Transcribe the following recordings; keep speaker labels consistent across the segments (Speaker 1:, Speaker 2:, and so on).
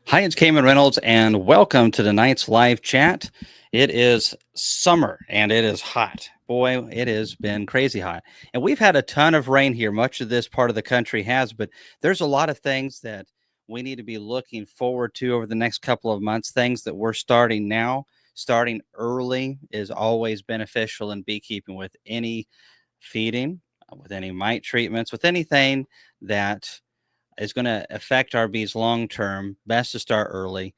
Speaker 1: Hi, it's Cayman Reynolds, and welcome to tonight's live chat. It is summer and it is hot. Boy, it has been crazy hot. And we've had a ton of rain here. Much of this part of the country has, but there's a lot of things that we need to be looking forward to over the next couple of months. Things that we're starting now. Starting early is always beneficial in beekeeping with any feeding, with any mite treatments, with anything that is going to affect our bees long term. Best to start early.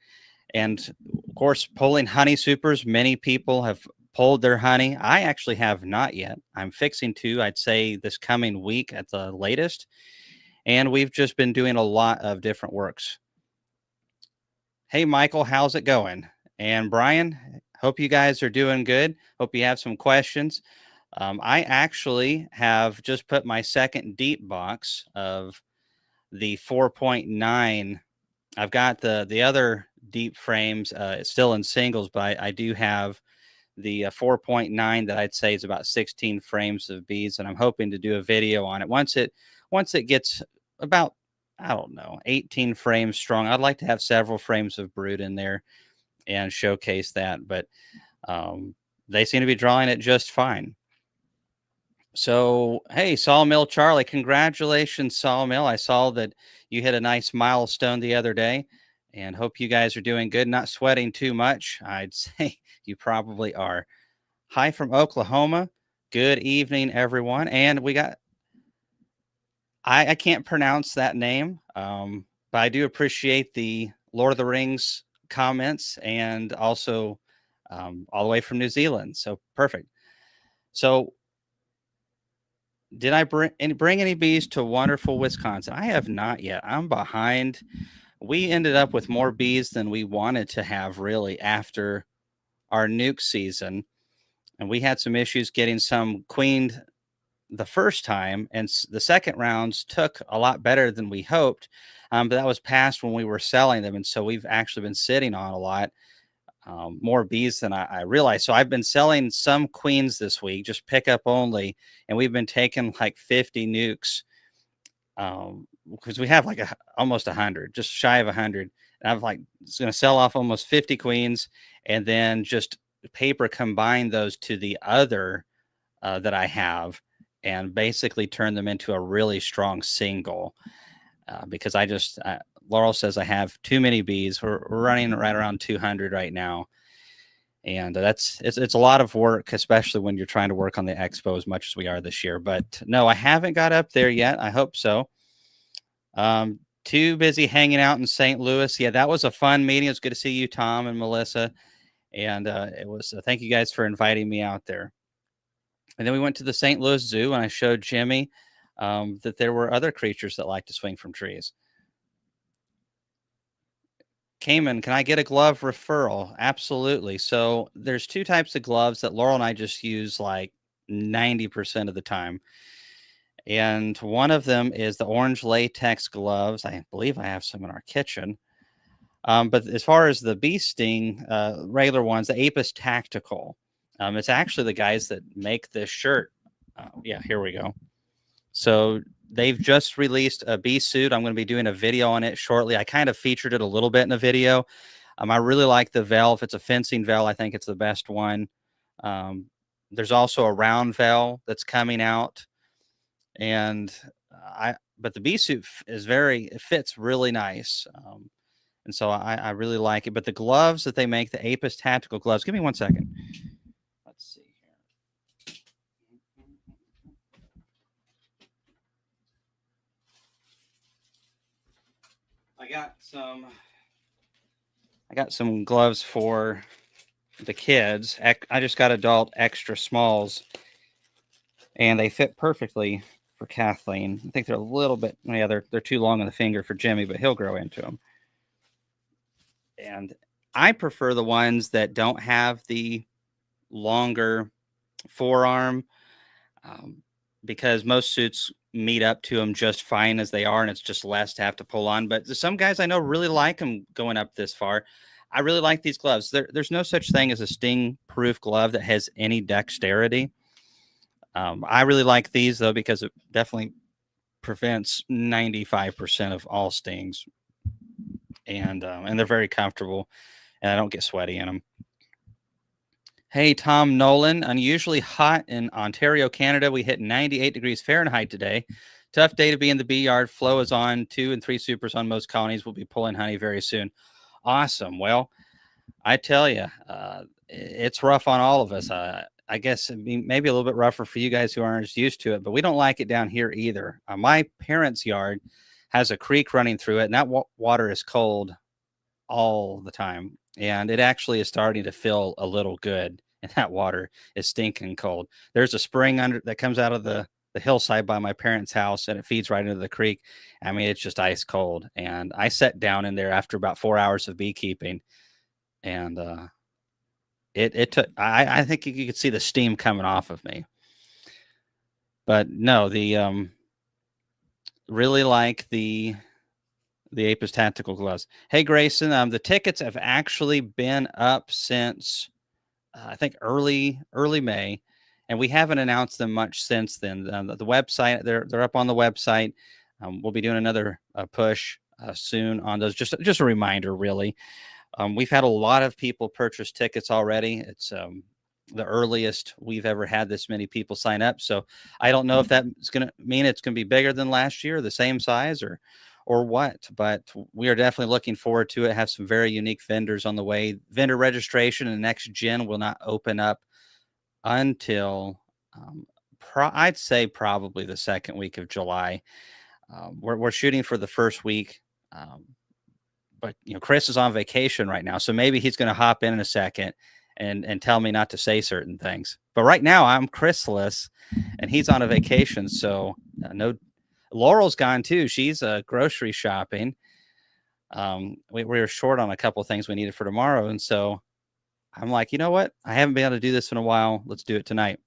Speaker 1: And of course, pulling honey supers, many people have pulled their honey. I actually have not yet. I'm fixing to, I'd say this coming week at the latest. And we've just been doing a lot of different works. Hey, Michael, how's it going? And Brian, hope you guys are doing good. Hope you have some questions. I actually have just put my second deep box of the 4.9. I've got the other deep frames still in singles, but I do have the 4.9 that I'd say is about 16 frames of beads, and I'm hoping to do a video on it once it gets about, I don't know, 18 frames strong. I'd like to have several frames of brood in there and showcase that, but um, they seem to be drawing it just fine. So, hey, Sawmill Charlie, congratulations, Sawmill. I saw that you hit a nice milestone the other day and hope you guys are doing good, not sweating too much. I'd say you probably are. Hi from Oklahoma. Good evening, everyone. And we got, I can't pronounce that name, but I do appreciate the Lord of the Rings comments and also all the way from New Zealand. So perfect. So, did I bring any bees to wonderful Wisconsin? I have not yet. I'm behind. We ended up with more bees than we wanted to have really after our nuke season. And we had some issues getting some queened the first time. And the second rounds took a lot better than we hoped. But that was past when we were selling them. And so we've actually been sitting on a lot more bees than I realized. So I've been selling some queens this week, just pick up only, and we've been taking like 50 nukes because we have like almost 100, just shy of 100. And I'm like, it's going to sell off almost 50 queens, and then just paper combine those to the other that I have, and basically turn them into a really strong single. Because Laurel says I have too many bees. We're running right around 200 right now, and it's a lot of work, especially when you're trying to work on the expo as much as we are this year. But no, I haven't got up there yet. I hope so. Too busy hanging out in St. Louis. Yeah, that was a fun meeting. It was good to see you, Tom and Melissa, and it was. Thank you guys for inviting me out there. And then we went to the St. Louis Zoo, and I showed Jimmy that there were other creatures that like to swing from trees. Cayman, can I get a glove referral? Absolutely. So there's two types of gloves that Laurel and I just use like 90% of the time. And one of them is the orange latex gloves. I believe I have some in our kitchen. But as far as the bee sting, regular ones, the Apis Tactical, it's actually the guys that make this shirt. Yeah, here we go. So they've just released a bee suit. I'm going to be doing a video on it shortly. I kind of featured it a little bit in a video. I really like the veil. If it's a fencing veil, I think it's the best one. There's also a round veil that's coming out, and but the bee suit it fits really nice. And so I really like it. But the gloves that they make, the Apis Tactical gloves, give me 1 second. Let's see here. I got some gloves for the kids. I just got adult extra smalls, and they fit perfectly for Kathleen. I think they're a little bit, yeah, they're too long on the finger for Jimmy, but he'll grow into them. And I prefer the ones that don't have the longer forearm because most suits meet up to them just fine as they are, and it's just less to have to pull on. But some guys I know really like them going up this far. I really like these gloves. There's no such thing as a sting-proof glove that has any dexterity. I really like these, though, because it definitely prevents 95% of all stings. and they're very comfortable, and I don't get sweaty in them. Hey, Tom Nolan, unusually hot in Ontario, Canada. We hit 98 degrees Fahrenheit today. Tough day to be in the bee yard. Flow is on 2 and 3 supers on most colonies. We'll be pulling honey very soon. Awesome. Well, I tell you, it's rough on all of us. I guess maybe a little bit rougher for you guys who aren't as used to it, but we don't like it down here either. My parents' yard has a creek running through it, and that water is cold all the time. And it actually is starting to feel a little good. And that water is stinking cold. There's a spring under that comes out of the hillside by my parents' house, and it feeds right into the creek. I mean, it's just ice cold. And I sat down in there after about 4 hours of beekeeping, and it took. I think you could see the steam coming off of me. But no, the really like the Apis tactical gloves. Hey, Grayson, the tickets have actually been up since I think early May, and we haven't announced them much since then. The website, they're up on the website. We'll be doing another push soon on those. Just a reminder, really. We've had a lot of people purchase tickets already. It's the earliest we've ever had this many people sign up. So I don't know if that's going to mean it's going to be bigger than last year, the same size, or what. But we are definitely looking forward to it. Have some very unique vendors on the way. Vendor registration and next gen will not open up until I'd say probably the second week of July. We're shooting for the first week. But Chris is on vacation right now, so maybe he's going to hop in a second and tell me not to say certain things. But right now I'm Chrisless, and he's on a vacation, so no. Laurel's gone too. She's grocery shopping. We were short on a couple things we needed for tomorrow, and so I'm like, you know what? I haven't been able to do this in a while. Let's do it tonight.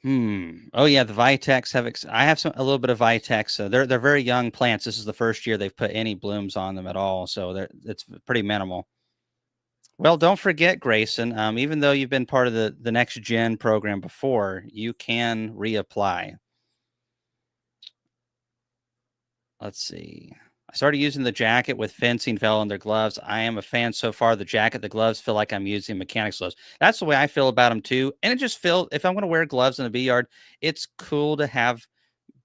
Speaker 1: Oh yeah, the Vitex have. I have a little bit of Vitex. They're very young plants. This is the first year they've put any blooms on them at all, so it's pretty minimal. Well, don't forget, Grayson. Even though you've been part of the next gen program before, you can reapply. Let's see. I started using the jacket with fencing fell on their gloves. I am a fan so far. The jacket, the gloves feel like I'm using mechanics gloves. That's the way I feel about them too. And it just feels, if I'm going to wear gloves in a bee yard, it's cool to have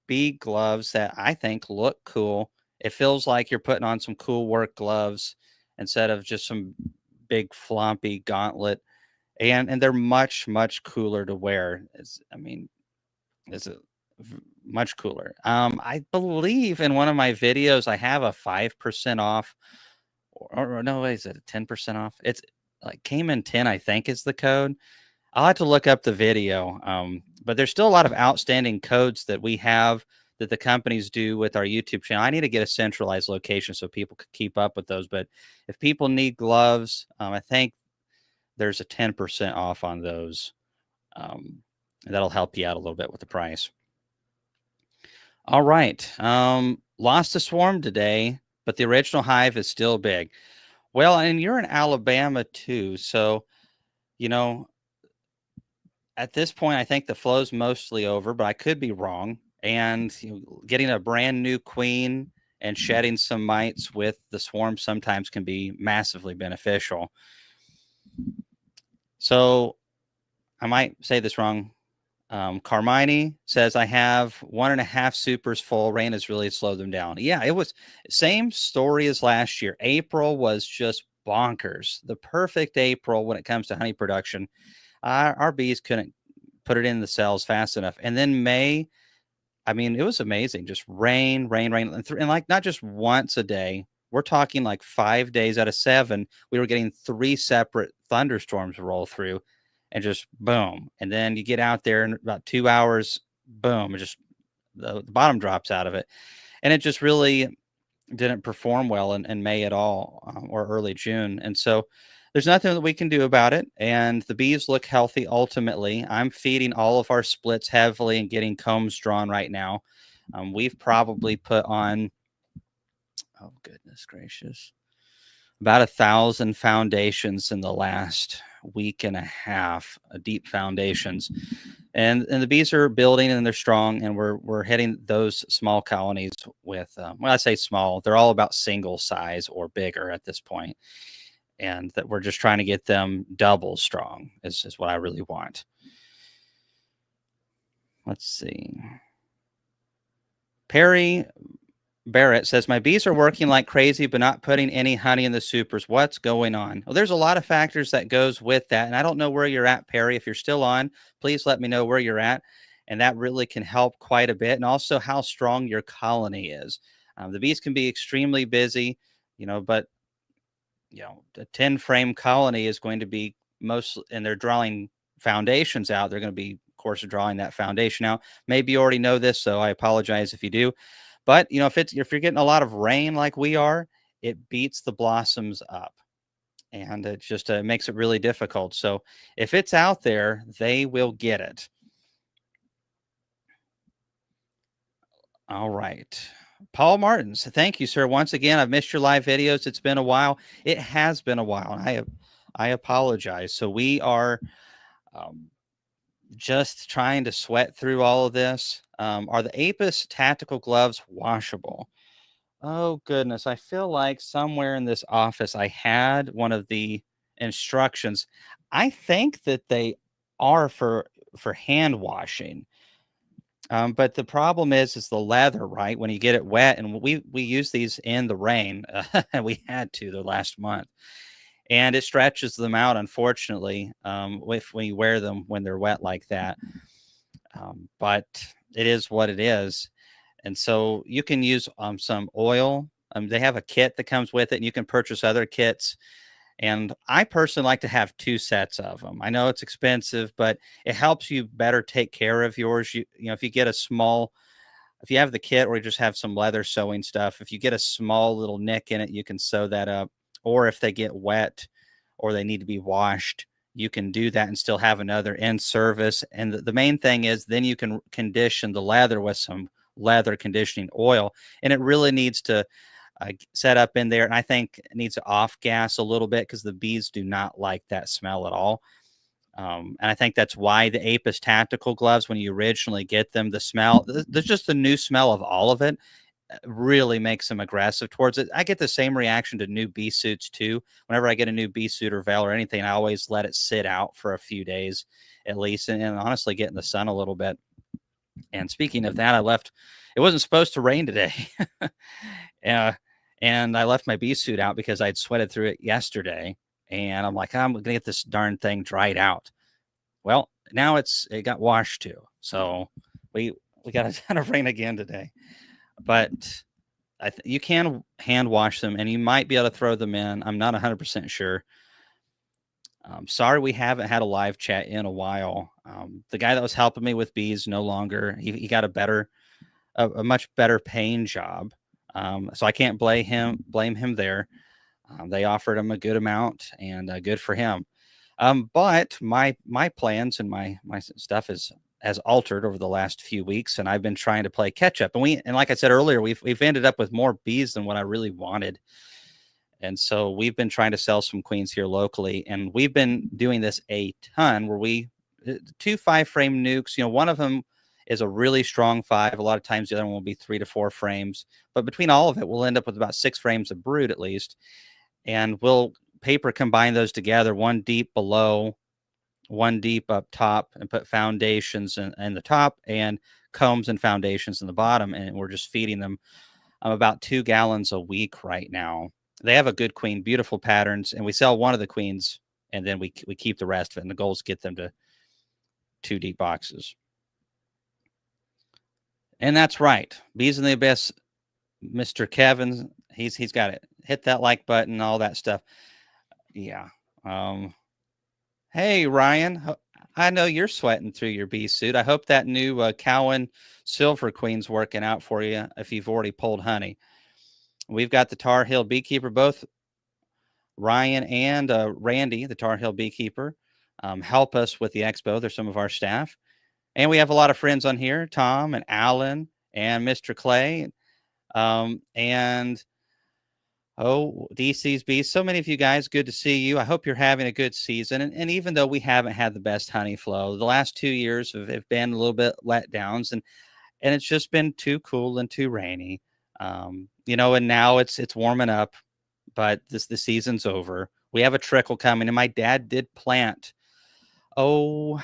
Speaker 1: bee gloves that I think look cool. It feels like you're putting on some cool work gloves instead of just some big floppy gauntlet. And they're much cooler to wear. It's much cooler. I believe in one of my videos I have a 5% off, or no, wait, is it 10% off? It's like Cayman 10, I think is the code. I'll have to look up the video. But there's still a lot of outstanding codes that we have that the companies do with our YouTube channel. I need to get a centralized location so people could keep up with those. But if people need gloves, I think there's a 10% off on those. That'll help you out a little bit with the price. All right. Lost a swarm today, but the original hive is still big. Well, and you're in Alabama too. So, you know, at this point, I think the flow's mostly over, but I could be wrong. And getting a brand new queen and shedding some mites with the swarm sometimes can be massively beneficial. So I might say this wrong. Carmine says, I have 1.5 supers full. Rain has really slowed them down. Yeah, it was same story as last year. April was just bonkers. The perfect April when it comes to honey production. Our bees couldn't put it in the cells fast enough. And then May, I mean, it was amazing. Just rain. And like not just once a day. We're talking like 5 days out of 7. We were getting 3 separate thunderstorms roll through and just boom. And then you get out there in about 2 hours, boom, it just the bottom drops out of it. And it just really didn't perform well in May at all, or early June. And so there's nothing that we can do about it. And the bees look healthy ultimately. I'm feeding all of our splits heavily and getting combs drawn right now. We've probably put on, oh, goodness gracious, about 1,000 foundations in the last week and a half, deep foundations. and the bees are building and they're strong, and we're hitting those small colonies with when I say small, they're all about single size or bigger at this point, and that we're just trying to get them double strong is what I really want. Let's see. Perry Barrett says, my bees are working like crazy, but not putting any honey in the supers. What's going on? Well, there's a lot of factors that goes with that. And I don't know where you're at, Perry. If you're still on, please let me know where you're at. And that really can help quite a bit. And also how strong your colony is. The bees can be extremely busy, but a 10 frame colony is going to be most, and they're drawing foundations out. They're going to be, of course, drawing that foundation out. Maybe you already know this, so I apologize if you do. But if you're getting a lot of rain like we are, it beats the blossoms up, and it just makes it really difficult. So if it's out there, they will get it. All right. Paul Martins, thank you, sir. Once again, I've missed your live videos. It's been a while. It has been a while. I apologize. So we are um, just trying to sweat through all of this. Are the Apis tactical gloves washable? Oh goodness, I feel like somewhere in this office I had one of the instructions. I think that they are for hand washing. But the problem is the leather, right? When you get it wet, and we use these in the rain, and we had to the last month, and it stretches them out. Unfortunately, when you wear them when they're wet like that, but it is what it is. And so you can use some oil. They have a kit that comes with it, and you can purchase other kits. And I personally like to have two sets of them. I know it's expensive, but it helps you better take care of yours. If you get a small, if you have the kit or you just have some leather sewing stuff, if you get a small little nick in it, you can sew that up. Or if they get wet or they need to be washed, you can do that and still have another in service. And the main thing is then you can condition the leather with some leather conditioning oil. And it really needs to set up in there. And I think it needs to off gas a little bit because the bees do not like that smell at all. And I think that's why the Apis tactical gloves, when you originally get them, the smell, there's just the new smell of all of it really makes them aggressive towards it. I get the same reaction to new bee suits too. Whenever I get a new bee suit or veil or anything, I always let it sit out for a few days at least, and honestly get in the sun a little bit. And speaking of that, it wasn't supposed to rain today. uh, and I left my bee suit out because I'd sweated through it yesterday. And I'm like, I'm going to get this darn thing dried out. Well, now it got washed too. So we got a ton of rain again today. But you can hand wash them, and you might be able to throw them in. I'm not 100% sure. Sorry, we haven't had a live chat in a while. The guy that was helping me with bees no longer. He got a much better paying job, so I can't blame him there. They offered him a good amount, and good for him. But my plans and my stuff has altered over the last few weeks, and I've been trying to play catch up. And like I said earlier, we've ended up with more bees than what I really wanted. And so we've been trying to sell some queens here locally, and we've been doing this a ton where we 2 5 frame nukes. One of them is a really strong 5. A lot of times the other one will be 3 to 4 frames, but between all of it, we'll end up with about 6 frames of brood at least. And we'll paper combine those together, one deep below, one deep up top, and put foundations in the top and combs and foundations in the bottom. And we're just feeding them about 2 gallons a week right now. They have a good queen, beautiful patterns, and we sell one of the queens, and then we keep the rest of it. And the goal is to get them to 2 deep boxes. And that's right, Bees in the Abyss, Mr. Kevin. He's got it. Hit that like button, all that stuff. Yeah. Hey Ryan, I know you're sweating through your bee suit. I hope that new Cowan Silver Queen's working out for you if you've already pulled honey. We've got the Tar Heel Beekeeper, both Ryan and Randy, the Tar Heel Beekeeper, help us with the expo. They're some of our staff. And we have a lot of friends on here, Tom and Alan and Mr. Clay. And Oh, DC's bees. So many of you guys, good to see you. I hope you're having a good season. And even though we haven't had the best honey flow, the last 2 years have been a little bit letdowns, and it's just been too cool and too rainy. And now it's warming up, but the season's over. We have a trickle coming, and my dad did plant oh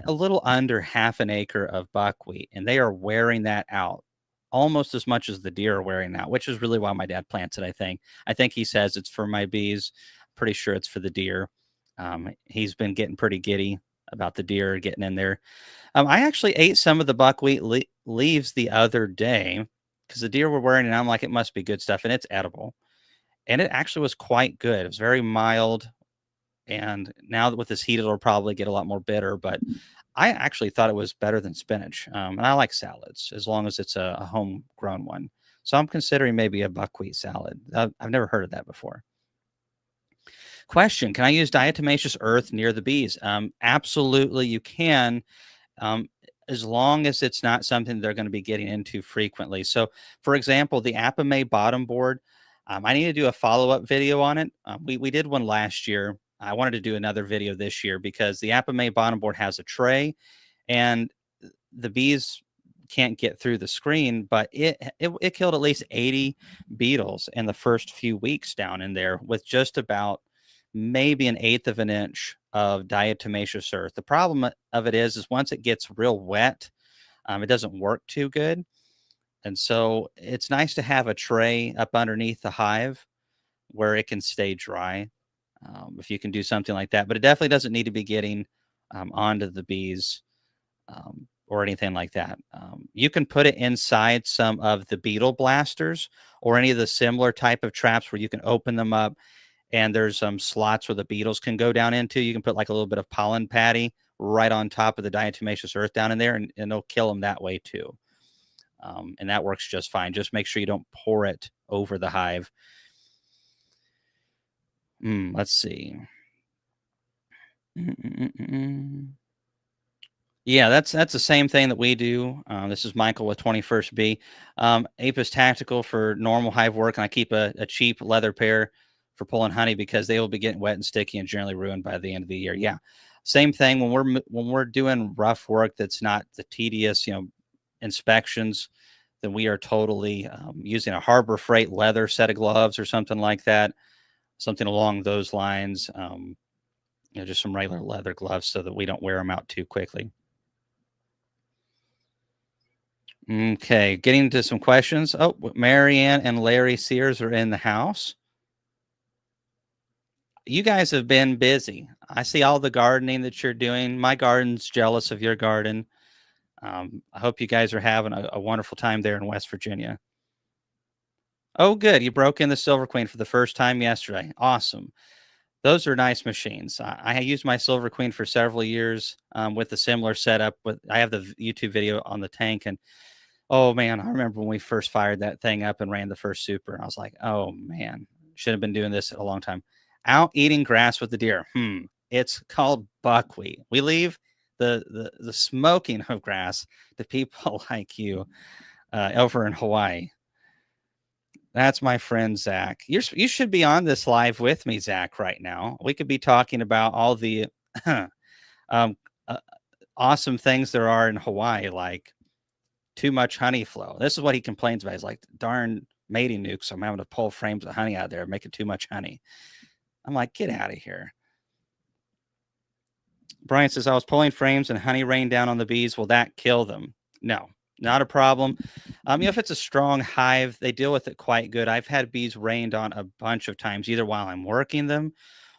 Speaker 1: a little under half an acre of buckwheat, and they are wearing that out almost as much as the deer are wearing out, which is really why my dad plants it. I think he says it's for my bees. Pretty sure it's for the deer. He's been getting pretty giddy about the deer getting in there. I actually ate some of the buckwheat leaves the other day because the deer were wearing it. And I'm like, it must be good stuff, and it's edible. And it actually was quite good. It was very mild. And now that with this heat, it'll probably get a lot more bitter. But I actually thought it was better than spinach. And I like salads as long as it's a homegrown one. So I'm considering maybe a buckwheat salad. I've never heard of that before. Question: can I use diatomaceous earth near the bees? Absolutely, you can, um, as long as it's not something they're going to be getting into frequently. So, for example, the Apame bottom board, I need to do a follow up video on it. We did one last year. I wanted to do another video this year because the Apame bottom board has a tray, and the bees can't get through the screen, but it killed at least 80 beetles in the first few weeks down in there with just about maybe an eighth of an inch of diatomaceous earth. The problem of it is once it gets real wet, it doesn't work too good. And so it's nice to have a tray up underneath the hive where it can stay dry, if you can do something like that. But it definitely doesn't need to be getting onto the bees, or anything like that. You can put it inside some of the beetle blasters or any of the similar type of traps where you can open them up and there's some slots where the beetles can go down into. You can put like a little bit of pollen patty right on top of the diatomaceous earth down in there, and it'll kill them that way too. And that works just fine. Just make sure you don't pour it over the hive. Let's see. Mm-mm-mm-mm. Yeah, that's the same thing that we do. This is Michael with 21st Bee. Apis Tactical for normal hive work, and I keep a cheap leather pair for pulling honey because they will be getting wet and sticky and generally ruined by the end of the year. Yeah, same thing when we're doing rough work that's not the tedious, inspections. Then we are totally using a Harbor Freight leather set of gloves or something like that, something along those lines. Just some regular leather gloves so that we don't wear them out too quickly. Okay, getting to some questions. Oh, Marianne and Larry Sears are in the house. You guys have been busy. I see all the gardening that you're doing. My garden's jealous of your garden. I hope you guys are having a wonderful time there in West Virginia. Oh, good. You broke in the Silver Queen for the first time yesterday. Awesome. Those are nice machines. I used my Silver Queen for several years, with a similar setup. I have the YouTube video on the tank, and oh man, I remember when we first fired that thing up and ran the first super, and I was like, "Oh man, should have been doing this a long time." Out eating grass with the deer. It's called buckwheat. We leave the smoking of grass to people like you, over in Hawaii. That's my friend Zach. You should be on this live with me, Zach, right now. We could be talking about all the um, uh, awesome things there are in Hawaii, like too much honey flow. This is what he complains about. He's like, darn mating nukes. I'm having to pull frames of honey out of there, making too much honey. I'm like, get out of here. Brian says, I was pulling frames and honey rained down on the bees. Will that kill them? No, not a problem. If it's a strong hive, they deal with it quite good. I've had bees rained on a bunch of times, either while I'm working them,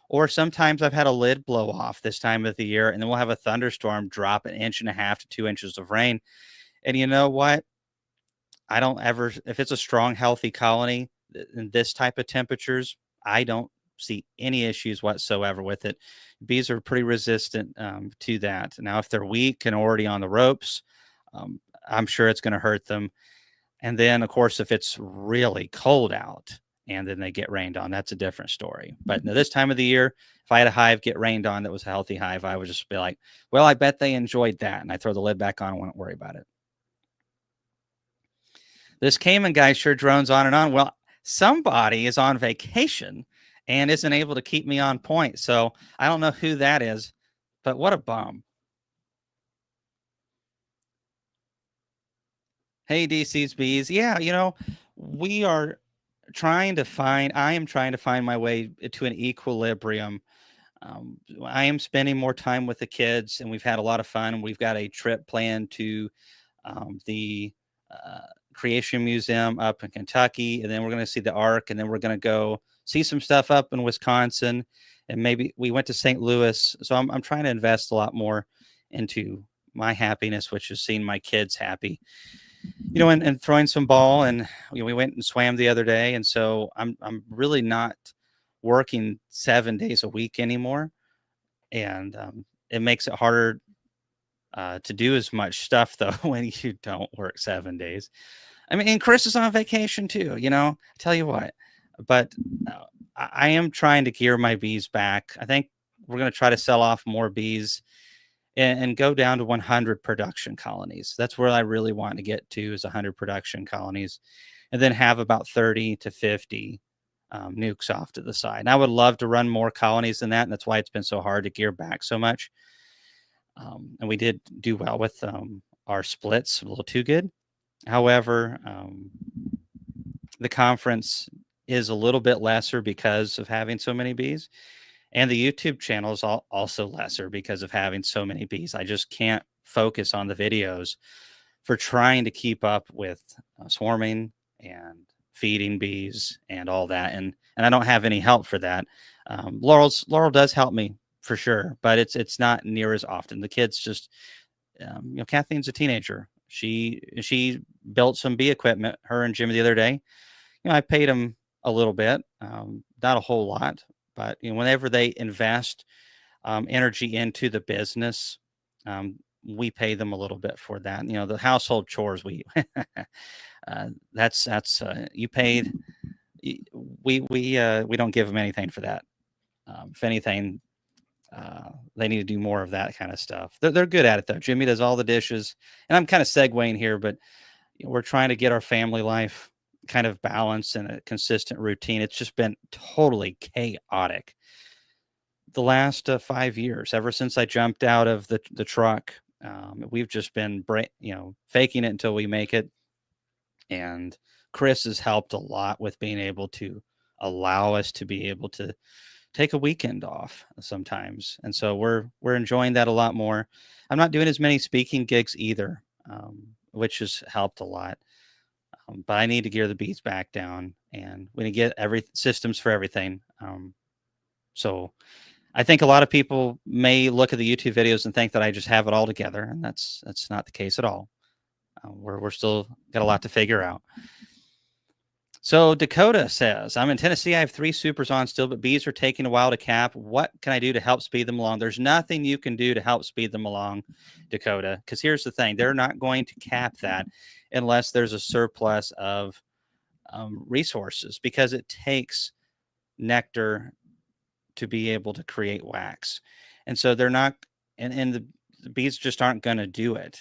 Speaker 1: or sometimes I've had a lid blow off this time of the year, and then we'll have a thunderstorm drop an inch and a half to 2 inches of rain. And you know what? I don't ever, if it's a strong, healthy colony in this type of temperatures, I don't see any issues whatsoever with it. Bees are pretty resistant, to that. Now, if they're weak and already on the ropes, um, I'm sure it's going to hurt them. And then, of course, if it's really cold out and then they get rained on, that's a different story. But this time of the year, if I had a hive get rained on that was a healthy hive, I would just be like, well, I bet they enjoyed that. And I throw the lid back on and wouldn't worry about it. This Cayman guy sure drones on and on. Well, Somebody is on vacation and isn't able to keep me on point. So I don't know who that is, but what a bum. Hey, DC's bees. Yeah, we are I am trying to find my way to an equilibrium. I am spending more time with the kids, and we've had a lot of fun. We've got a trip planned to the uh, Creation Museum up in Kentucky, and then we're going to see the Ark, and then we're going to go see some stuff up in Wisconsin, and maybe we went to St. Louis. So I'm trying to invest a lot more into my happiness, which is seeing my kids happy, and throwing some ball. And we went and swam the other day, and so I'm really not working 7 days a week anymore, and it makes it harder to do as much stuff though when you don't work 7 days. I mean, and Chris is on vacation too. Tell you what, but I am trying to gear my bees back. I think we're going to try to sell off more bees and go down to 100 production colonies. That's where I really want to get to, is 100 production colonies, and then have about 30 to 50 nukes off to the side. And I would love to run more colonies than that, and that's why it's been so hard to gear back so much. And we did do well with our splits, a little too good. However, the conference is a little bit lesser because of having so many bees. And the YouTube channel is also lesser because of having so many bees. I just can't focus on the videos for trying to keep up with swarming and feeding bees and all that. And I don't have any help for that. Laurel does help me for sure, but it's not near as often. The kids just, Kathleen's a teenager. She built some bee equipment, her and Jimmy, the other day. I paid them a little bit, not a whole lot, but whenever they invest energy into the business, we pay them a little bit for that. The household chores that's you paid. We don't give them anything for that. If anything, they need to do more of that kind of stuff. They're good at it though. Jimmy does all the dishes, and I'm kind of segueing here, but we're trying to get our family life kind of balanced and a consistent routine. It's just been totally chaotic the last 5 years, ever since I jumped out of the truck. We've just been faking it until we make it. And Chris has helped a lot with being able to allow us to be able to take a weekend off sometimes, and so we're enjoying that a lot more. I'm not doing as many speaking gigs either, which has helped a lot. But I need to gear the beats back down, and we need to get every systems for everything. So I think a lot of people may look at the YouTube videos and think that I just have it all together, and that's not the case at all. We're still got a lot to figure out. So Dakota says, I'm in Tennessee. I have 3 supers on still, but bees are taking a while to cap. What can I do to help speed them along? There's nothing you can do to help speed them along, Dakota, because here's the thing. They're not going to cap that unless there's a surplus of resources, because it takes nectar to be able to create wax. And so they're not, and the bees just aren't going to do it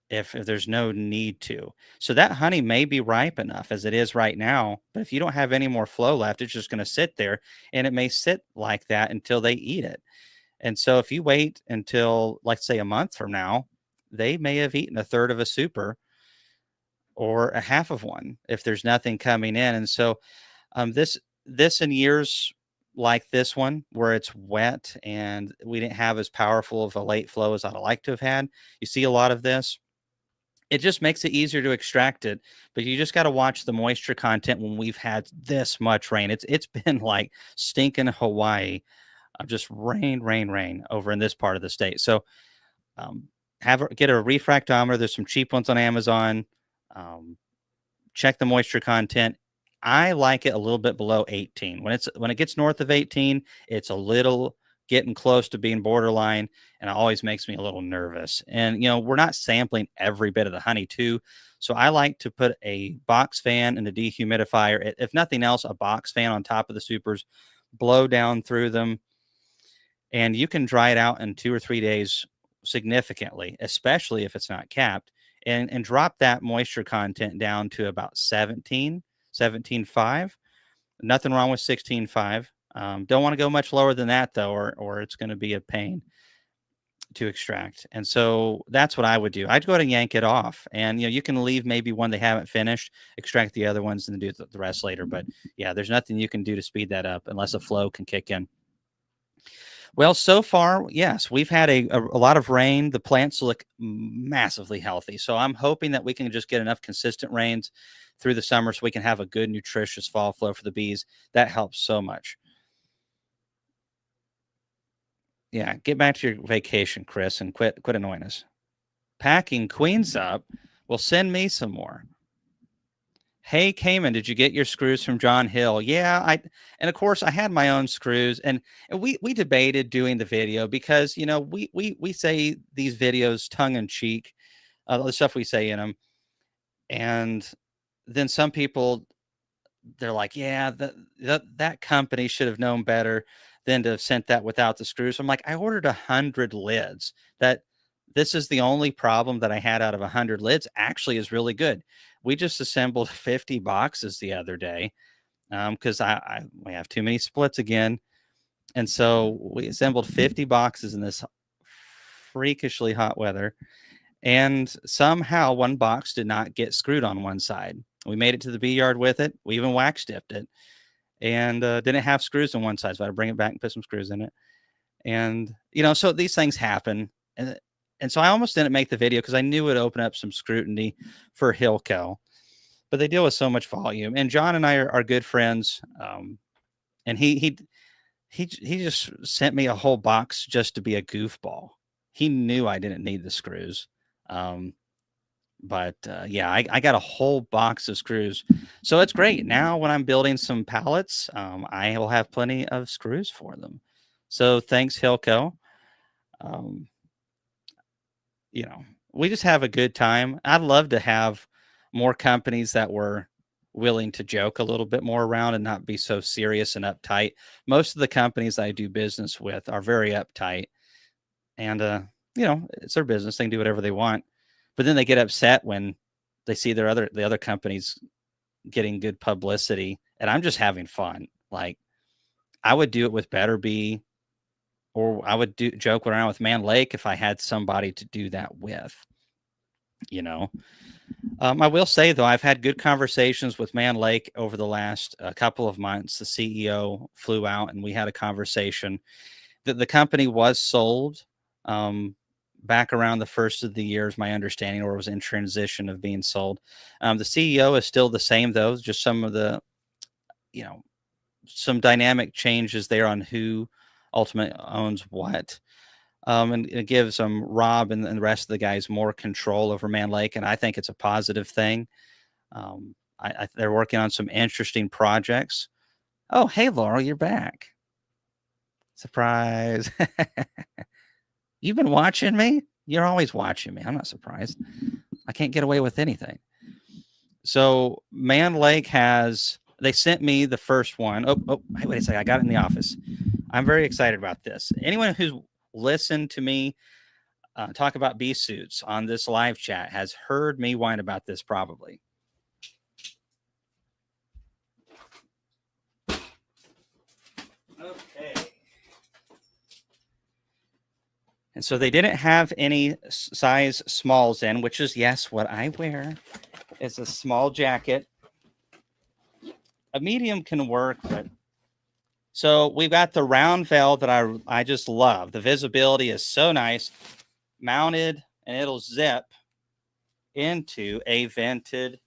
Speaker 1: if there's no need to. So that honey may be ripe enough as it is right now, but if you don't have any more flow left, it's just going to sit there, and it may sit like that until they eat it. And so if you wait until, let's say, a month from now, they may have eaten a third of a super or a half of one if there's nothing coming in. And so this in years like this one, where it's wet and we didn't have as powerful of a late flow as I'd like to have had, you see a lot of this. It just makes it easier to extract it, but you just got to watch the moisture content when we've had this much rain. It's been like stinking Hawaii, just rain over in this part of the state. So get a refractometer. There's some cheap ones on Amazon. Um, Check the moisture content. I like it a little bit below 18. When it gets north of 18, it's a little getting close to being borderline, and it always makes me a little nervous. And we're not sampling every bit of the honey too, so I like to put a box fan and a dehumidifier, if nothing else, a box fan on top of the supers, blow down through them, and you can dry it out in 2 or 3 days significantly, especially if it's not capped, and drop that moisture content down to about 17. 17.5. Nothing wrong with 16.5. Don't want to go much lower than that though, or it's going to be a pain to extract. And so that's what I would do. I'd go ahead and yank it off, and you can leave maybe one they haven't finished, extract the other ones, and do the rest later. But yeah, there's nothing you can do to speed that up unless a flow can kick in. Well, so far, yes, we've had a lot of rain. The plants look massively healthy. So I'm hoping that we can just get enough consistent rains through the summer so we can have a good, nutritious fall flow for the bees. That helps so much. Yeah, get back to your vacation, Chris, and quit annoying us. Packing queens up. Well, send me some more. Hey, Cayman, did you get your screws from John Hill? Yeah, and of course I had my own screws, and we debated doing the video because we say these videos tongue in cheek, the stuff we say in them, and then some people, they're like, yeah, that company should have known better than to have sent that without the screws. I'm like, I ordered 100 lids. That This is the only problem that I had out of 100 lids. Actually, is really good. We just assembled 50 boxes the other day because we have too many splits again, and so we assembled 50 boxes in this freakishly hot weather, and somehow one box did not get screwed on one side. We made it to the bee yard with it. We even wax dipped it, and didn't have screws on one side, so I had to bring it back and put some screws in it. And so these things happen, and so I almost didn't make the video because I knew it would open up some scrutiny for Hilco, but they deal with so much volume. And John and I are good friends, and he just sent me a whole box just to be a goofball. He knew I didn't need the screws. Um, but yeah, I got a whole box of screws. So it's great. Now when I'm building some pallets, I will have plenty of screws for them. So thanks, Hilco. Um, you know, we just have a good time. I'd love to have more companies that were willing to joke a little bit more around and not be so serious and uptight. Most of the companies I do business with are very uptight, and it's their business. They can do whatever they want, but then they get upset when they see the other companies getting good publicity, and I'm just having fun. Like, I would do it with Better Bee, or I would joke around with Man Lake if I had somebody to do that with. You know, I will say though, I've had good conversations with Man Lake over the last couple of months. The CEO flew out, and we had a conversation. The company was sold back around the first of the year, is my understanding, or was in transition of being sold. The CEO is still the same though, just some of the, you know, some dynamic changes there on who ultimately owns what. And it gives Rob and the rest of the guys more control over Man Lake, and I think it's a positive thing. They're working on some interesting projects. Oh, hey, Laurel, you're back. Surprise. You've been watching me? You're always watching me. I'm not surprised. I can't get away with anything. So Man Lake they sent me the first one. Oh, hey, wait a second. I got it in the office. I'm very excited about this. Anyone who's listened to me talk about bee suits on this live chat has heard me whine about this probably. Okay. And so they didn't have any size smalls in, which is, yes, what I wear. It's a small jacket. A medium can work, but so we've got the round veil that I just love. The visibility is so nice, mounted, and it'll zip into a vented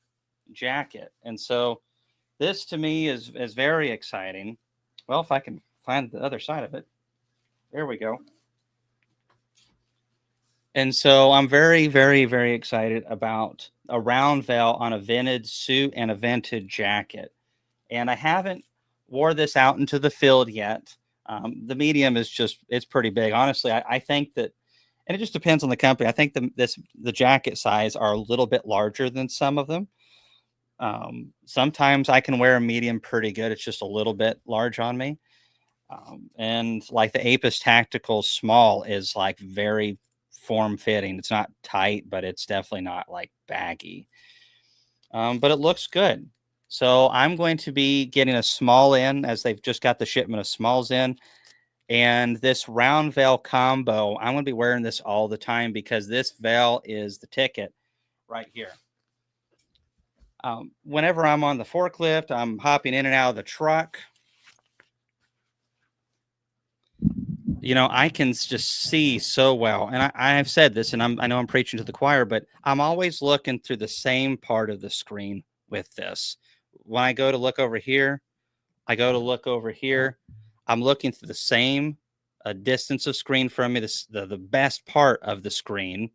Speaker 1: jacket. And so this to me is very exciting. Well, if I can find the other side of it. There we go. And so I'm very, very, very excited about a round veil on a vented suit and a vented jacket. And I haven't wore this out into the field yet. The medium it's pretty big. Honestly, I think that, and it just depends on the company. I think the jacket size are a little bit larger than some of them. Sometimes I can wear a medium pretty good. It's just a little bit large on me. And like the Apis Tactical Small is like very form fitting. It's not tight, but it's definitely not like baggy. But it looks good. So I'm going to be getting a small in as they've just got the shipment of smalls in. And this round veil combo, I'm going to be wearing this all the time because this veil is the ticket right here. Whenever I'm on the forklift, I'm hopping in and out of the truck. I can just see so well. And I have said this, and I know I'm preaching to the choir, but I'm always looking through the same part of the screen with this. When I go to look over here, I go to look over here. I'm looking through the same distance of screen from me, the best part of the screen,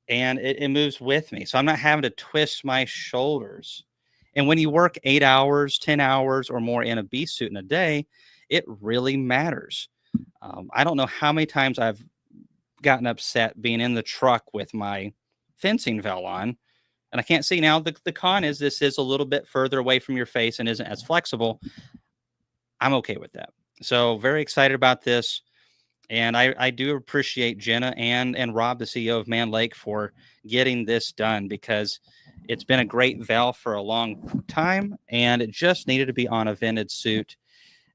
Speaker 1: and it moves with me. So I'm not having to twist my shoulders. And when you work 8 hours, 10 hours, or more in a bee suit in a day, it really matters. I don't know how many times I've gotten upset being in the truck with my fencing veil on, and I can't see now. The con is this is a little bit further away from your face and isn't as flexible. I'm okay with that. So very excited about this. And I do appreciate Jenna and Rob, the CEO of Man Lake, for getting this done because it's been a great veil for a long time and it just needed to be on a vented suit.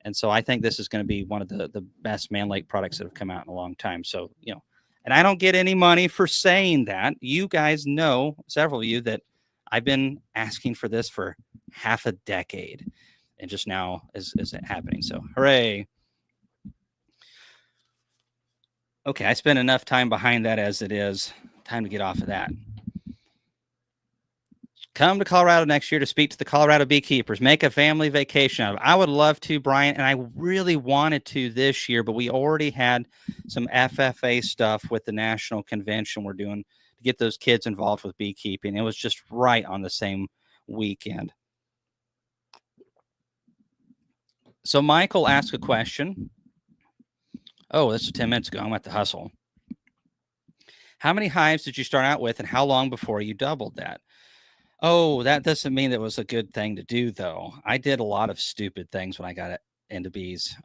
Speaker 1: And so I think this is going to be one of the best Man Lake products that have come out in a long time. So, and I don't get any money for saying that. You guys know, several of you, that I've been asking for this for half a decade. And just now is it happening. So hooray. Okay, I spent enough time behind that as it is. Time to get off of that. Come to Colorado next year to speak to the Colorado beekeepers. Make a family vacation out of it. I would love to, Brian, and I really wanted to this year, but we already had some FFA stuff with the national convention we're doing to get those kids involved with beekeeping. It was just right on the same weekend. So Michael asked a question. Oh, this was 10 minutes ago. I'm at the hustle. How many hives did you start out with, and how long before you doubled that? Oh, that doesn't mean that was a good thing to do, though. I did a lot of stupid things when I got into bees.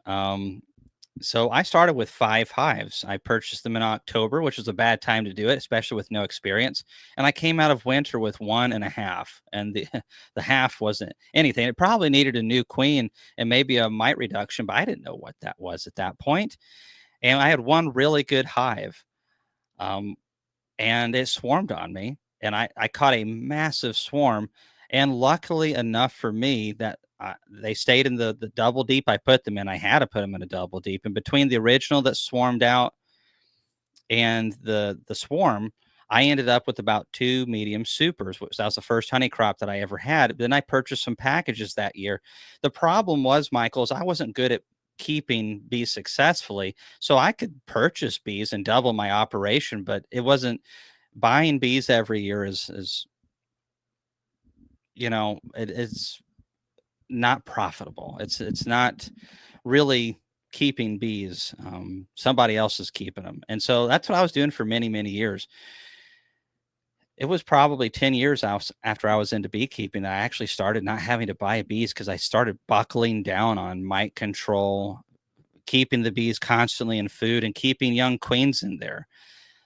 Speaker 1: So I started with 5 hives. I purchased them in October, which was a bad time to do it, especially with no experience. And I came out of winter with 1.5, and the the half wasn't anything. It probably needed a new queen and maybe a mite reduction, but I didn't know what that was at that point. And I had one really good hive. Um, and it swarmed on me and I caught a massive swarm, and luckily enough for me that they stayed in the double deep I put them in. I had to put them in a double deep, and between the original that swarmed out and the swarm, I ended up with about 2 medium supers, which that was the first honey crop that I ever had. Then I purchased some packages that year. The problem was, Michael, is I wasn't good at keeping bees successfully. So I could purchase bees and double my operation, but it wasn't buying bees every year is it's not profitable. It's not really keeping bees. Somebody else is keeping them. And so that's what I was doing for many, many years. It was probably 10 years after I was into beekeeping that I actually started not having to buy bees because I started buckling down on mite control, keeping the bees constantly in food, and keeping young queens in there.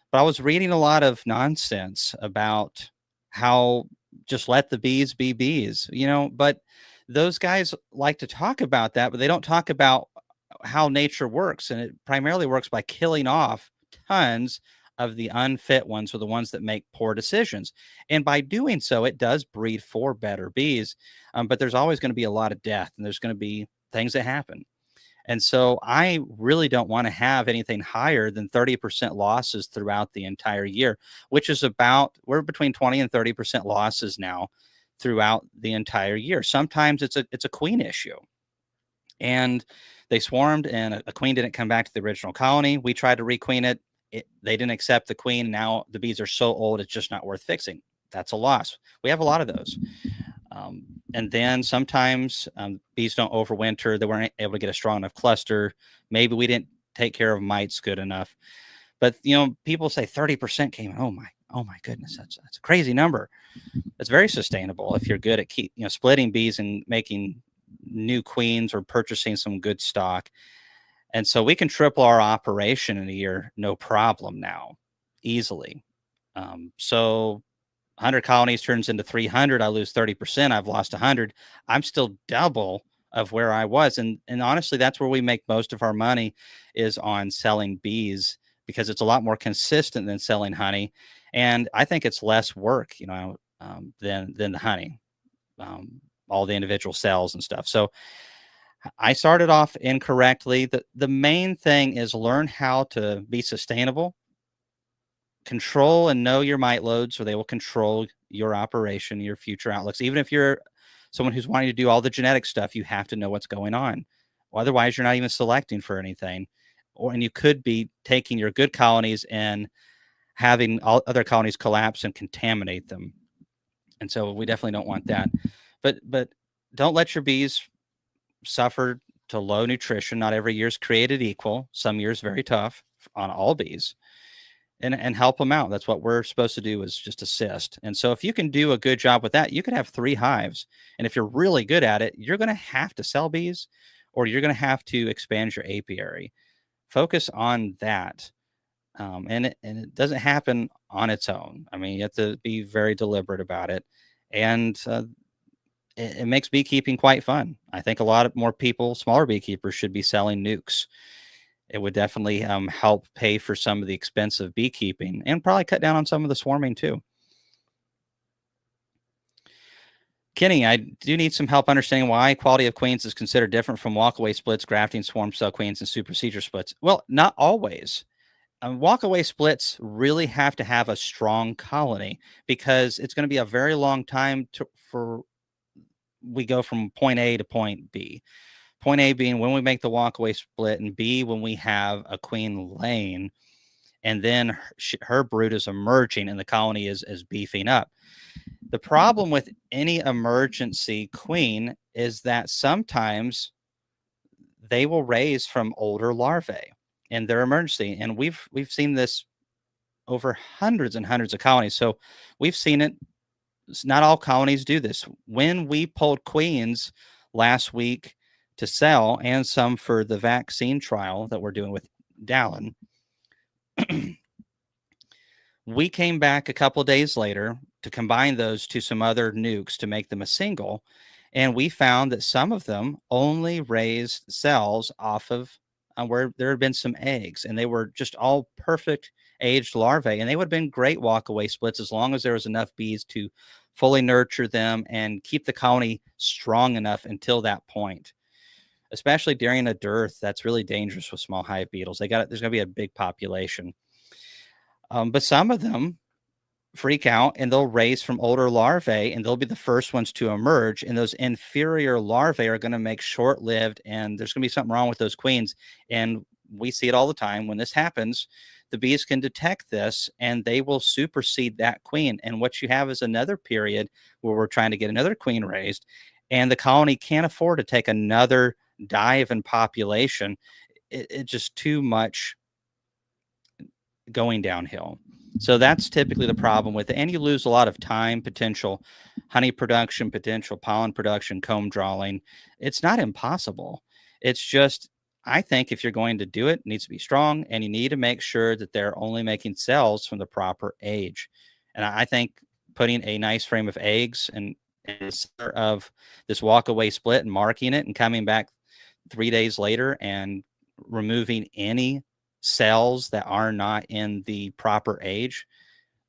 Speaker 1: But I was reading a lot of nonsense about how just let the bees be bees, but those guys like to talk about that, but they don't talk about how nature works. And it primarily works by killing off tons of the unfit ones or the ones that make poor decisions. And by doing so, it does breed for better bees. But there's always going to be a lot of death and there's going to be things that happen. And so I really don't want to have anything higher than 30% losses throughout the entire year, which is we're between 20 and 30% losses now throughout the entire year. Sometimes it's a queen issue. And they swarmed and a queen didn't come back to the original colony. We tried to requeen it. They didn't accept the queen. Now the bees are so old, it's just not worth fixing. That's a loss. We have a lot of those. And then sometimes bees don't overwinter. They weren't able to get a strong enough cluster. Maybe we didn't take care of mites good enough. But people say 30% came. Oh my goodness, that's a crazy number. It's very sustainable if you're good at splitting bees and making new queens or purchasing some good stock. And so we can triple our operation in a year, no problem now, easily. So 100 colonies turns into 300, I lose 30%, I've lost 100. I'm still double of where I was. And honestly, that's where we make most of our money, is on selling bees, because it's a lot more consistent than selling honey. And I think it's less work, than the honey, all the individual cells and stuff. So I started off incorrectly. The main thing is learn how to be sustainable, control and know your mite loads, or they will control your operation, your future outlooks. Even if you're someone who's wanting to do all the genetic stuff, you have to know what's going on. Well, otherwise, you're not even selecting for anything. And you could be taking your good colonies and having all other colonies collapse and contaminate them. And so we definitely don't want that. But don't let your bees suffer to low nutrition. Not every year is created equal. Some years very tough on all bees, and help them out. That's what we're supposed to do, is just assist. And so if you can do a good job with that, you could have 3 hives. And if you're really good at it, you're going to have to sell bees, or you're going to have to expand your apiary. Focus on that. And it doesn't happen on its own. I mean, you have to be very deliberate about it. And it makes beekeeping quite fun. I think a lot of more people, smaller beekeepers, should be selling nukes. It would definitely help pay for some of the expensive beekeeping, and probably cut down on some of the swarming too. Kenny, I do need some help understanding why quality of queens is considered different from walkaway splits, grafting, swarm cell queens, and supersedure splits. Well, not always. Walkaway splits really have to have a strong colony, because it's going to be a very long time for we go from point A to point B. Point A being when we make the walkaway split, and B when we have a queen laying, and then her brood is emerging and the colony is beefing up. The problem with any emergency queen is that sometimes they will raise from older larvae in their emergency, and we've seen this over hundreds and hundreds of colonies. So we've seen it. Not all colonies do this. When we pulled queens last week to sell, and some for the vaccine trial that we're doing with Dallin, we came back a couple of days later to combine those to some other nukes to make them a single. And we found that some of them only raised cells off of where there had been some eggs, and they were just all perfect aged larvae. And they would have been great walkaway splits as long as there was enough bees to fully nurture them and keep the colony strong enough until that point. Especially during a dearth, that's really dangerous with small hive beetles. There's going to be a big population. But some of them freak out, and they'll raise from older larvae, and they'll be the first ones to emerge. And those inferior larvae are going to make short-lived, and there's going to be something wrong with those queens. And we see it all the time. When this happens, the bees can detect this, and they will supersede that queen. And what you have is another period where we're trying to get another queen raised, and the colony can't afford to take another dive in population. It's just too much going downhill. So that's typically the problem with it. And you lose a lot of time, potential honey production, potential pollen production, comb drawing. It's not impossible. It's just, I think if you're going to do it, it needs to be strong, and you need to make sure that they're only making cells from the proper age. And I think putting a nice frame of eggs in the center of this walkaway split and marking it, and coming back 3 days later and removing any cells that are not in the proper age.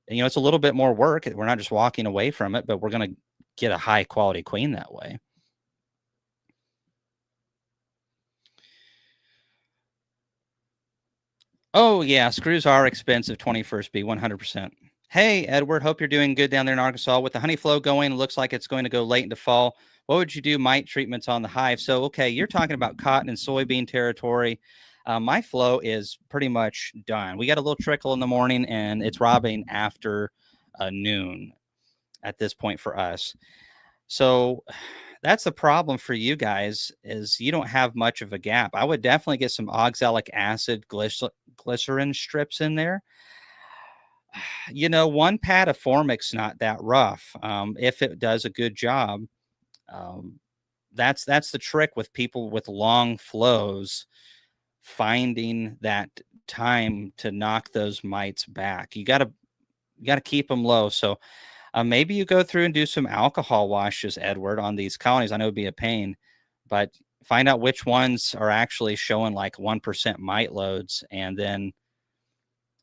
Speaker 1: And, it's a little bit more work. We're not just walking away from it, but we're going to get a high quality queen that way. Oh yeah, screws are expensive. 21st bee, 100%. Hey Edward, hope you're doing good down there in Arkansas. With the honey flow going, it looks like it's going to go late into fall. What would you do mite treatments on the hive? So, okay, you're talking about cotton and soybean territory. My flow is pretty much done. We got a little trickle in the morning, and it's robbing after noon at this point for us. So that's the problem for you guys, is you don't have much of a gap. I would definitely get some oxalic acid glycerin strips in there. One pad of formic's not that rough. If it does a good job. Um, that's the trick with people with long flows, finding that time to knock those mites back. You got to keep them low. So Maybe you go through and do some alcohol washes, Edward, on these colonies. I know it'd be a pain, but find out which ones are actually showing like 1% mite loads, and then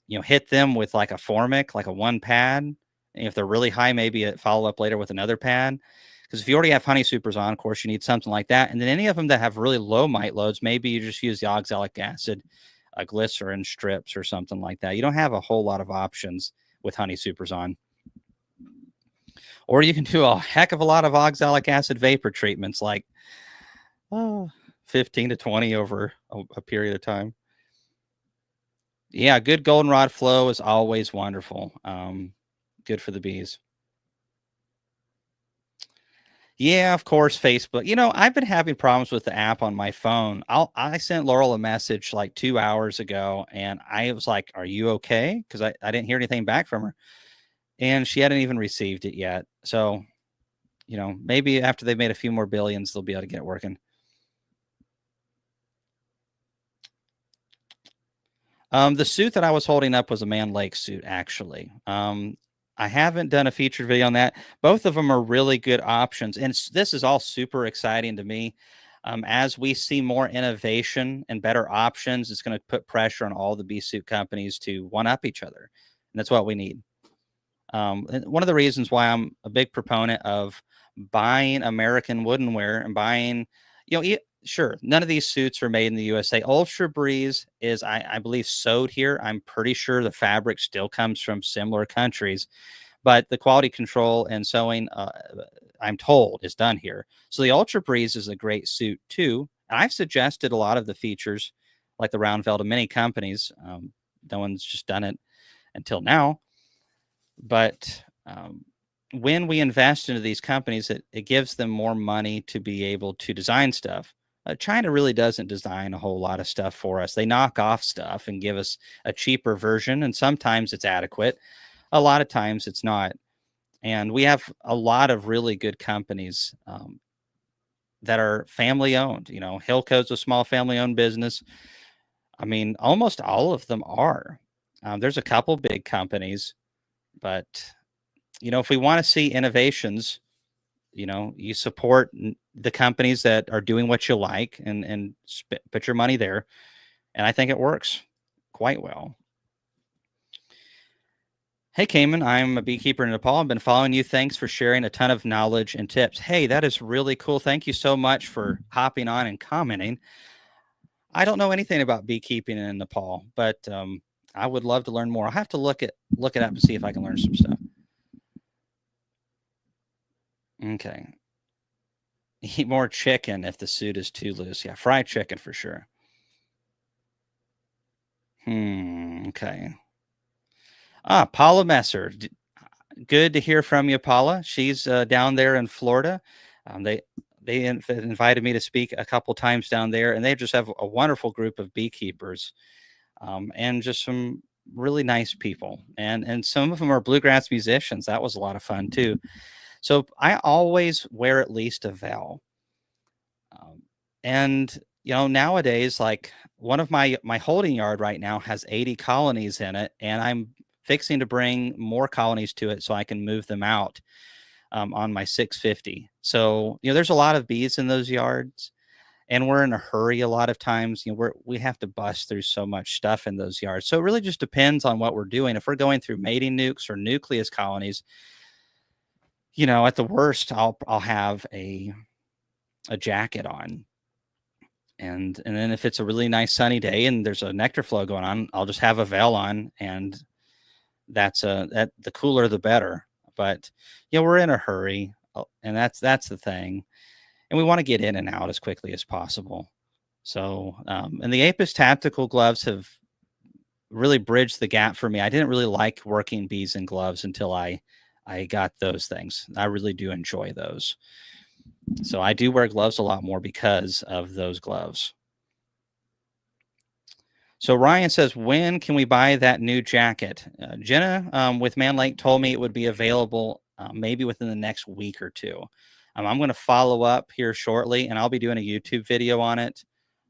Speaker 1: hit them with like a formic, like a one pad. And if they're really high, maybe a follow up later with another pad. Because if you already have honey supers on, of course, you need something like that. And then any of them that have really low mite loads, maybe you just use the oxalic acid, glycerin strips, or something like that. You don't have a whole lot of options with honey supers on. Or you can do a heck of a lot of oxalic acid vapor treatments, like oh, 15 to 20 over a period of time. Yeah, good goldenrod flow is always wonderful. Good for the bees. Yeah, of course, Facebook. I've been having problems with the app on my phone. I sent Laurel a message like 2 hours ago, and I was like, "Are you okay?" Because I didn't hear anything back from her, and she hadn't even received it yet. So maybe after they've made a few more billions, they'll be able to get it working. The suit that I was holding up was a Man Lake suit, actually. I haven't done a featured video on that. Both of them are really good options, and this is all super exciting to me. As we see more innovation and better options, it's going to put pressure on all the bee suit companies to one up each other, and that's what we need. And one of the reasons why I'm a big proponent of buying American woodenware and buying, sure, none of these suits are made in the USA. Ultra Breeze is, I believe, sewed here. I'm pretty sure the fabric still comes from similar countries, but the quality control and sewing, I'm told, is done here. So the Ultra Breeze is a great suit too. And I've suggested a lot of the features, like the round felt, to many companies. No one's just done it until now. But when we invest into these companies, it gives them more money to be able to design stuff. China really doesn't design a whole lot of stuff for us. They knock off stuff and give us a cheaper version, and sometimes it's adequate. A lot of times it's not. And we have a lot of really good companies that are family owned. Hilco's a small family owned business. I mean, almost all of them are. There's a couple big companies, but if we want to see innovations, you support the companies that are doing what you like, and put your money there. And I think it works quite well. Hey, Cayman, I'm a beekeeper in Nepal. I've been following you. Thanks for sharing a ton of knowledge and tips. Hey, that is really cool. Thank you so much for hopping on and commenting. I don't know anything about beekeeping in Nepal, but I would love to learn more. I'll have to look it up and see if I can learn some stuff. Okay. Eat more chicken if the suit is too loose. Yeah, fried chicken for sure. Okay. Paula Messer. Good to hear from you, Paula. She's down there in Florida. They invited me to speak a couple times down there, and they just have a wonderful group of beekeepers, and just some really nice people. And some of them are bluegrass musicians. That was a lot of fun too. So I always wear at least a veil. And nowadays, like one of my holding yard right now has 80 colonies in it, and I'm fixing to bring more colonies to it so I can move them out on my 650. So there's a lot of bees in those yards, and we're in a hurry a lot of times. We have to bust through so much stuff in those yards. So it really just depends on what we're doing. If we're going through mating nukes or nucleus colonies, at the worst, I'll have a jacket on. And then if it's a really nice sunny day and there's a nectar flow going on, I'll just have a veil on, and that the cooler the better. But we're in a hurry, and that's the thing, and we want to get in and out as quickly as possible. So and the Apis tactical gloves have really bridged the gap for me. I didn't really like working bees in gloves until I got those things. I really do enjoy those. So I do wear gloves a lot more because of those gloves. So Ryan says, when can we buy that new jacket? Jenna with Man Lake told me it would be available maybe within the next week or two. I'm going to follow up here shortly, and I'll be doing a YouTube video on it.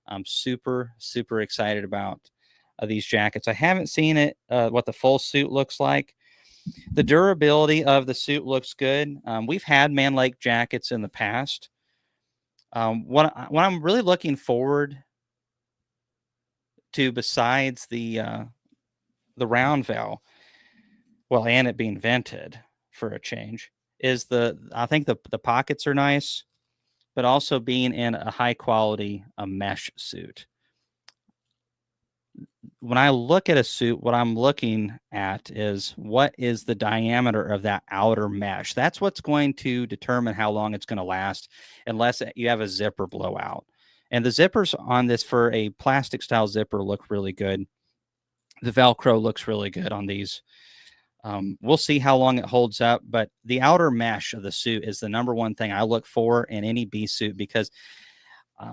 Speaker 1: I'm super, super excited about these jackets. I haven't seen it, what the full suit looks like. The durability of the suit looks good. We've had man lake jackets in the past. What I'm really looking forward to, besides the round valve, well, and it being vented for a change, is I think the pockets are nice, but also being in a high quality mesh suit. When I look at a suit, what I'm looking at is what is the diameter of that outer mesh. That's what's going to determine how long it's going to last, unless you have a zipper blowout. And the zippers on this for a plastic style zipper look really good. The Velcro looks really good on these. We'll see how long it holds up, but the outer mesh of the suit is the number one thing I look for in any bee suit, because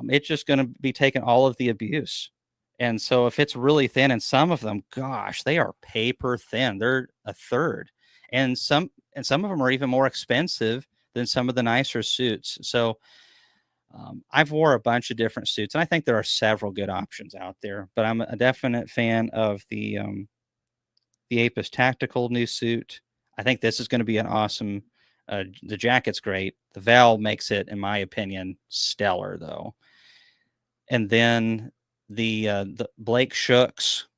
Speaker 1: it's just going to be taking all of the abuse. And so if it's really thin, and some of them, gosh, they are paper thin. They're a third. And some of them are even more expensive than some of the nicer suits. So I've wore a bunch of different suits, and I think there are several good options out there. But I'm a definite fan of the Apis Tactical new suit. I think this is going to be an awesome. The jacket's great. The Val makes it, in my opinion, stellar though. And then the Blake Shook's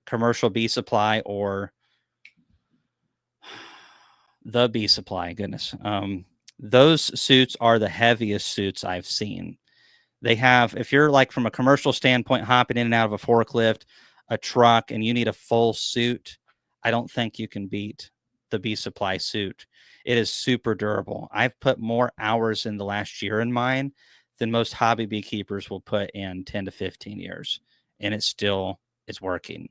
Speaker 1: commercial bee supply, or the bee supply, goodness. Those suits are the heaviest suits I've seen. They have, if you're like from a commercial standpoint, hopping in and out of a forklift, a truck, and you need a full suit, I don't think you can beat the bee supply suit. It is super durable. I've put more hours in the last year in mine than most hobby beekeepers will put in 10 to 15 years. And it still is working.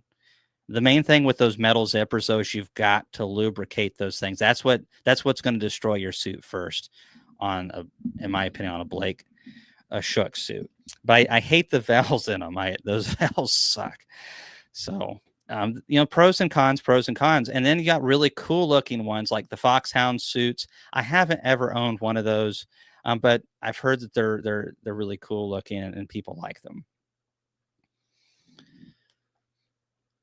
Speaker 1: The main thing with those metal zippers, though, is you've got to lubricate those things. That's what's going to destroy your suit first, in my opinion, on a Shook suit. But I hate the valves in them. Those valves suck. So pros and cons, pros and cons. And then you got really cool looking ones like the Foxhound suits. I haven't ever owned one of those, but I've heard that they're really cool looking, and people like them.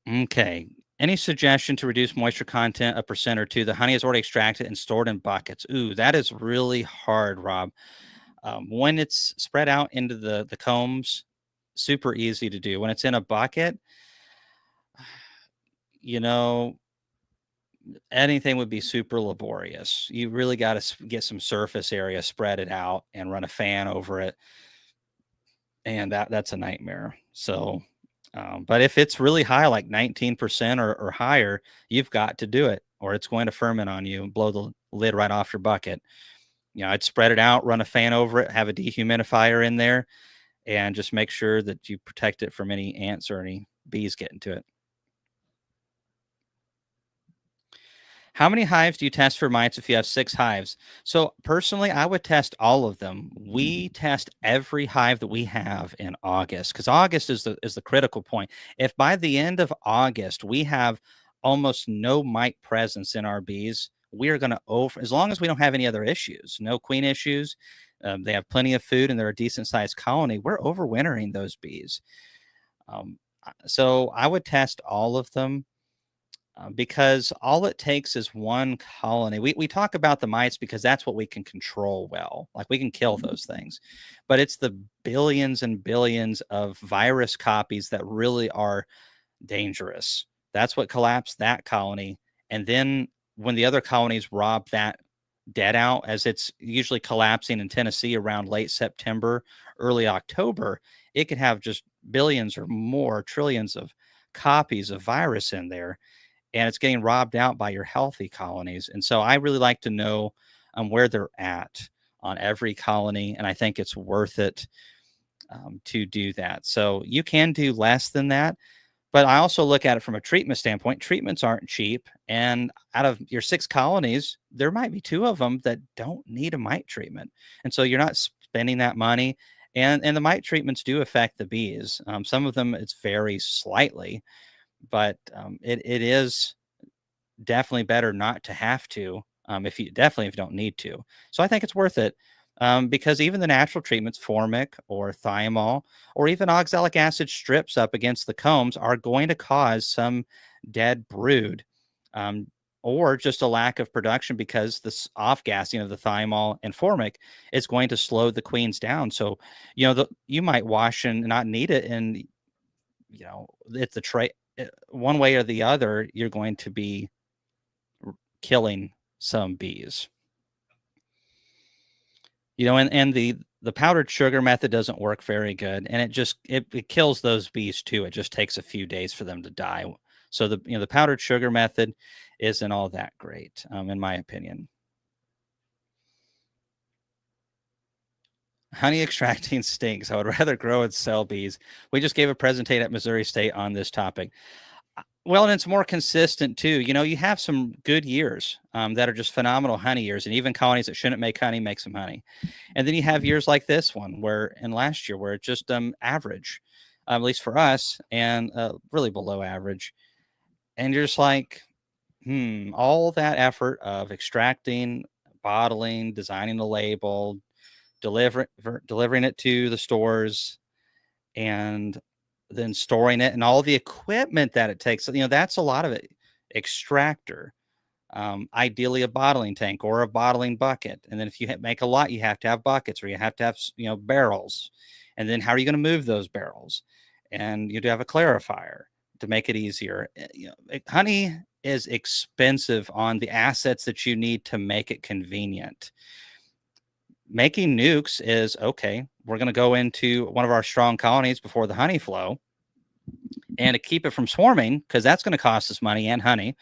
Speaker 1: Okay. Any suggestion to reduce moisture content a percent or two? The honey is already extracted and stored in buckets. Ooh, that is really hard, Rob. When it's spread out into the combs, super easy to do. When it's in a bucket, you know, anything would be super laborious. You really got to get some surface area, spread it out, and run a fan over it, and that's a nightmare. So, but if it's really high, like 19% or higher, you've got to do it, or it's going to ferment on you and blow the lid right off your bucket. I'd spread it out, run a fan over it, have a dehumidifier in there, and just make sure that you protect it from any ants or any bees getting to it. How many hives do you test for mites if you have 6 hives? So personally, I would test all of them. We test every hive that we have in August, because August is the critical point. If by the end of August we have almost no mite presence in our bees, we are going to as long as we don't have any other issues, no queen issues, they have plenty of food and they're a decent sized colony, we're overwintering those bees. So I would test all of them, because all it takes is one colony. We talk about the mites because that's what we can control well. Like, we can kill those things, but it's the billions and billions of virus copies that really are dangerous. That's what collapsed that colony. And then when the other colonies rob that dead out, as it's usually collapsing in Tennessee around late September, early October, it could have just billions or more trillions of copies of virus in there, and it's getting robbed out by your healthy colonies. And so I really like to know where they're at on every colony, and I think it's worth it to do that. So you can do less than that, but I also look at it from a treatment standpoint. Treatments aren't cheap, and out of your 6 colonies, there might be 2 of them that don't need a mite treatment, and so you're not spending that money. And the mite treatments do affect the bees. Some of them it's very slightly, but it is definitely better not to have to, if you don't need to. So I think it's worth it, because even the natural treatments, formic or thiamol, or even oxalic acid strips up against the combs, are going to cause some dead brood, um, or just a lack of production because this off gassing of the thymol and formic is going to slow the queens down. So, you might wash and not need it. And, it's the tray one way or the other, you're going to be killing some bees. And the powdered sugar method doesn't work very good, and it kills those bees too. It just takes a few days for them to die. So the powdered sugar method isn't all that great, in my opinion. Honey extracting stinks. I would rather grow and sell bees. We just gave a presentation at Missouri State on this topic. Well, and it's more consistent too. You have some good years that are just phenomenal honey years, and even colonies that shouldn't make honey make some honey. And then you have years like this one, and last year, where it's just average, at least for us, and really below average. And you're just like, all that effort of extracting, bottling, designing the label, delivering it to the stores, and then storing it, and all the equipment that it takes. So, that's a lot of it. Extractor, ideally a bottling tank or a bottling bucket. And then if you make a lot, you have to have buckets, or you have to have, barrels. And then how are you going to move those barrels? And you do have a clarifier to make it easier. Honey is expensive on the assets that you need to make it convenient. Making nukes is okay. We're going to go into one of our strong colonies before the honey flow, and to keep it from swarming, because that's going to cost us money and honey,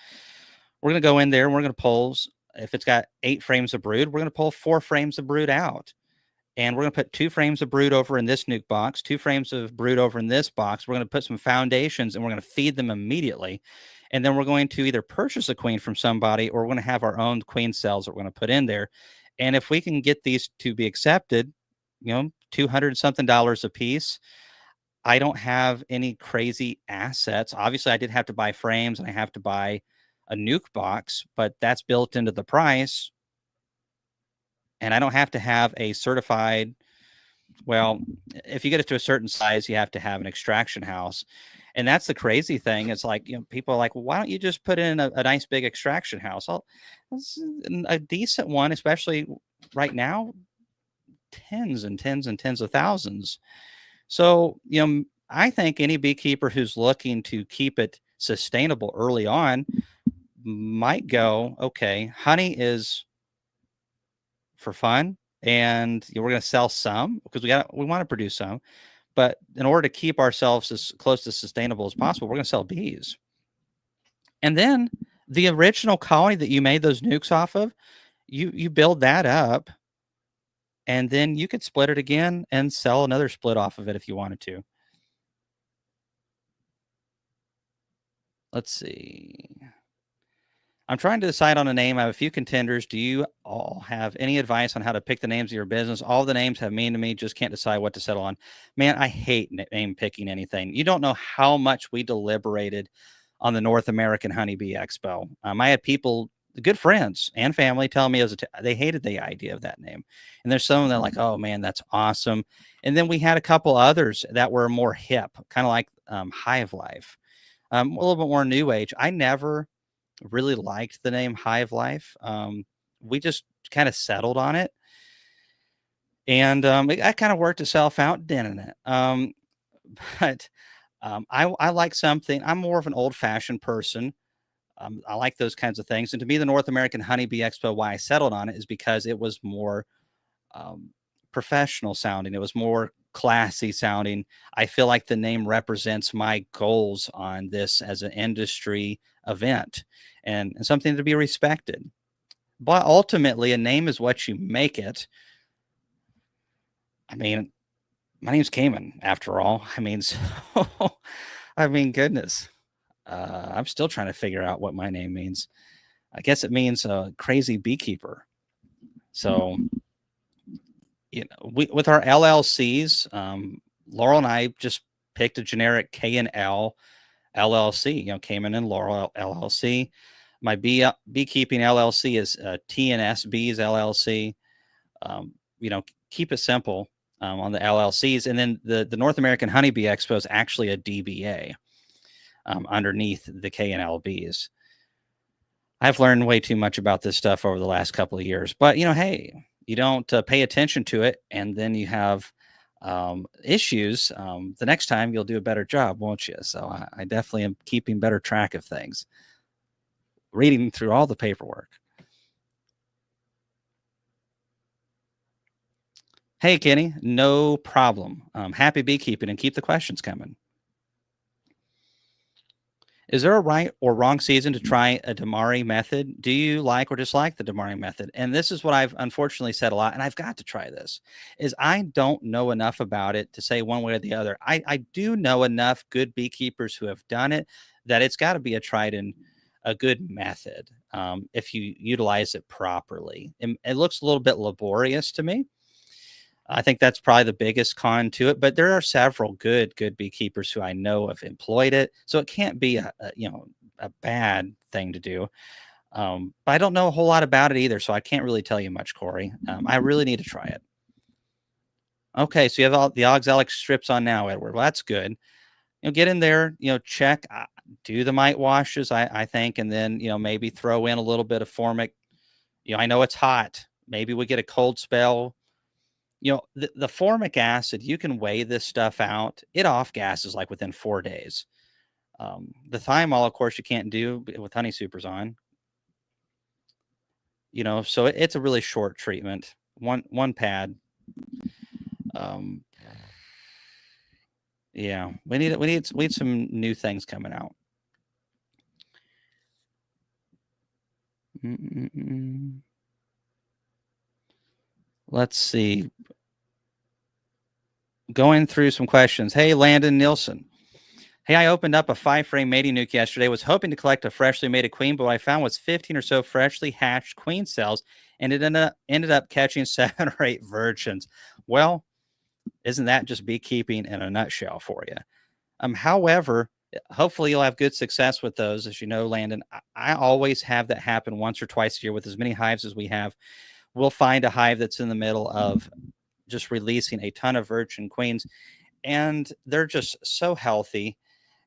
Speaker 1: we're going to go in there and we're going to pull, if it's got 8 frames of brood, we're going to pull 4 frames of brood out. And we're going to put 2 frames of brood over in this nuke box, 2 frames of brood over in this box. We're going to put some foundations, and we're going to feed them immediately. And then we're going to either purchase a queen from somebody, or we're going to have our own queen cells that we're going to put in there. And if we can get these to be accepted, $200 something a piece, I don't have any crazy assets. Obviously, I did have to buy frames, and I have to buy a nuke box, but that's built into the price. And I don't have to have a certified, well, if you get it to a certain size, you have to have an extraction house. And that's the crazy thing. It's like, people are like, well, why don't you just put in a nice big extraction house? A decent one, especially right now, tens and tens and tens of thousands. So, I think any beekeeper who's looking to keep it sustainable early on might go, okay, honey is for fun, and we're going to sell some because we want to produce some, but in order to keep ourselves as close to sustainable as possible, we're going to sell bees. And then the original colony that you made those nukes off of, you build that up, and then you could split it again and sell another split off of it if you wanted to. Let's see. I'm trying to decide on a name. I have a few contenders. Do you all have any advice on how to pick the names of your business? All the names have meaning to me. Just can't decide what to settle on. Man, I hate name picking anything. You don't know how much we deliberated on the North American Honeybee Expo. I had people, good friends and family, tell me they hated the idea of that name. And there's some that are like, oh man, that's awesome. And then we had a couple others that were more hip, kind of like Hive Life, a little bit more new age. I never really liked the name Hive Life. We just kind of settled on it, and I kind of worked itself out, didn't it? But I like something. I'm more of an old fashioned person. I like those kinds of things, and to me, the North American Honeybee Expo, why I settled on it is because it was more um, professional sounding. It was more classy sounding. I feel like the name represents my goals on this as an industry event, and something to be respected. But ultimately, a name is what you make it. I mean, my name's Cayman, after all. I mean, so, I mean, goodness. I'm still trying to figure out what my name means. I guess it means crazy beekeeper. So, with our LLCs, Laurel and I just picked a generic K and L LLC. Cayman and Laurel LLC. My beekeeping LLC is TNS Bees LLC. Keep it simple on the LLCs, and then the North American Honeybee Expo is actually a DBA underneath the K and L Bees. I've learned way too much about this stuff over the last couple of years. But hey, you don't pay attention to it, and then you have issues. The next time you'll do a better job, won't you? So I definitely am keeping better track of things, reading through all the paperwork. Hey, Kenny, no problem. Happy beekeeping and keep the questions coming. Is there a right or wrong season to try a Damari method? Do you like or dislike the Damari method? And this is what I've unfortunately said a lot, and I've got to try this, is I don't know enough about it to say one way or the other. I do know enough good beekeepers who have done it that it's got to be a tried and a good method if you utilize it properly. It looks a little bit laborious to me. I think that's probably the biggest con to it, but there are several good beekeepers who I know have employed it, so it can't be a bad thing to do. But I don't know a whole lot about it either, so I can't really tell you much, Corey. I really need to try it. Okay, so you have all the oxalic strips on now, Edward. Well, that's good. Get in there, check, do the mite washes, I think, and then maybe throw in a little bit of formic. I know it's hot. Maybe we get a cold spell. The formic acid, you can weigh this stuff out. It off gases like within 4 days. The thymol, of course, you can't do with honey supers on. So it's a really short treatment. One pad. Um, yeah, we need some new things coming out. Mm-mm-mm. Let's see. Going through some questions. Hey, Landon Nielsen. Hey, I opened up a 5-frame mating nuke yesterday. Was hoping to collect a freshly mated queen, but what I found was 15 or so freshly hatched queen cells, and it ended up catching 7 or 8 virgins. Well, isn't that just beekeeping in a nutshell for you? However, hopefully you'll have good success with those. As you know, Landon, I always have that happen once or twice a year with as many hives as we have. We'll find a hive that's in the middle of just releasing a ton of virgin queens, and they're just so healthy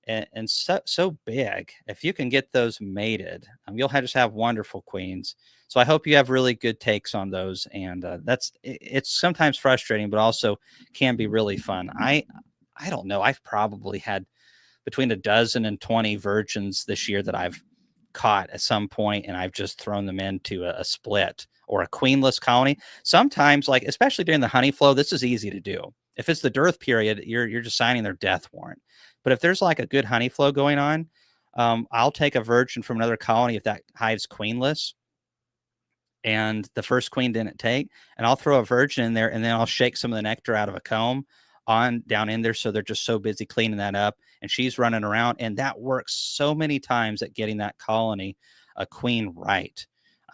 Speaker 1: and so big. If you can get those mated, you'll just have wonderful queens. So I hope you have really good takes on those. And it's sometimes frustrating, but also can be really fun. I don't know. I've probably had between a dozen and 20 virgins this year that I've caught at some point, and I've just thrown them into a split or a queenless colony. Sometimes, like especially during the honey flow, this is easy to do. If it's the dearth period, you're just signing their death warrant. But if there's like a good honey flow going on, I'll take a virgin from another colony if that hive's queenless and the first queen didn't take, and I'll throw a virgin in there, and then I'll shake some of the nectar out of a comb on down in there, so they're just so busy cleaning that up, and she's running around, and that works so many times at getting that colony a queen right.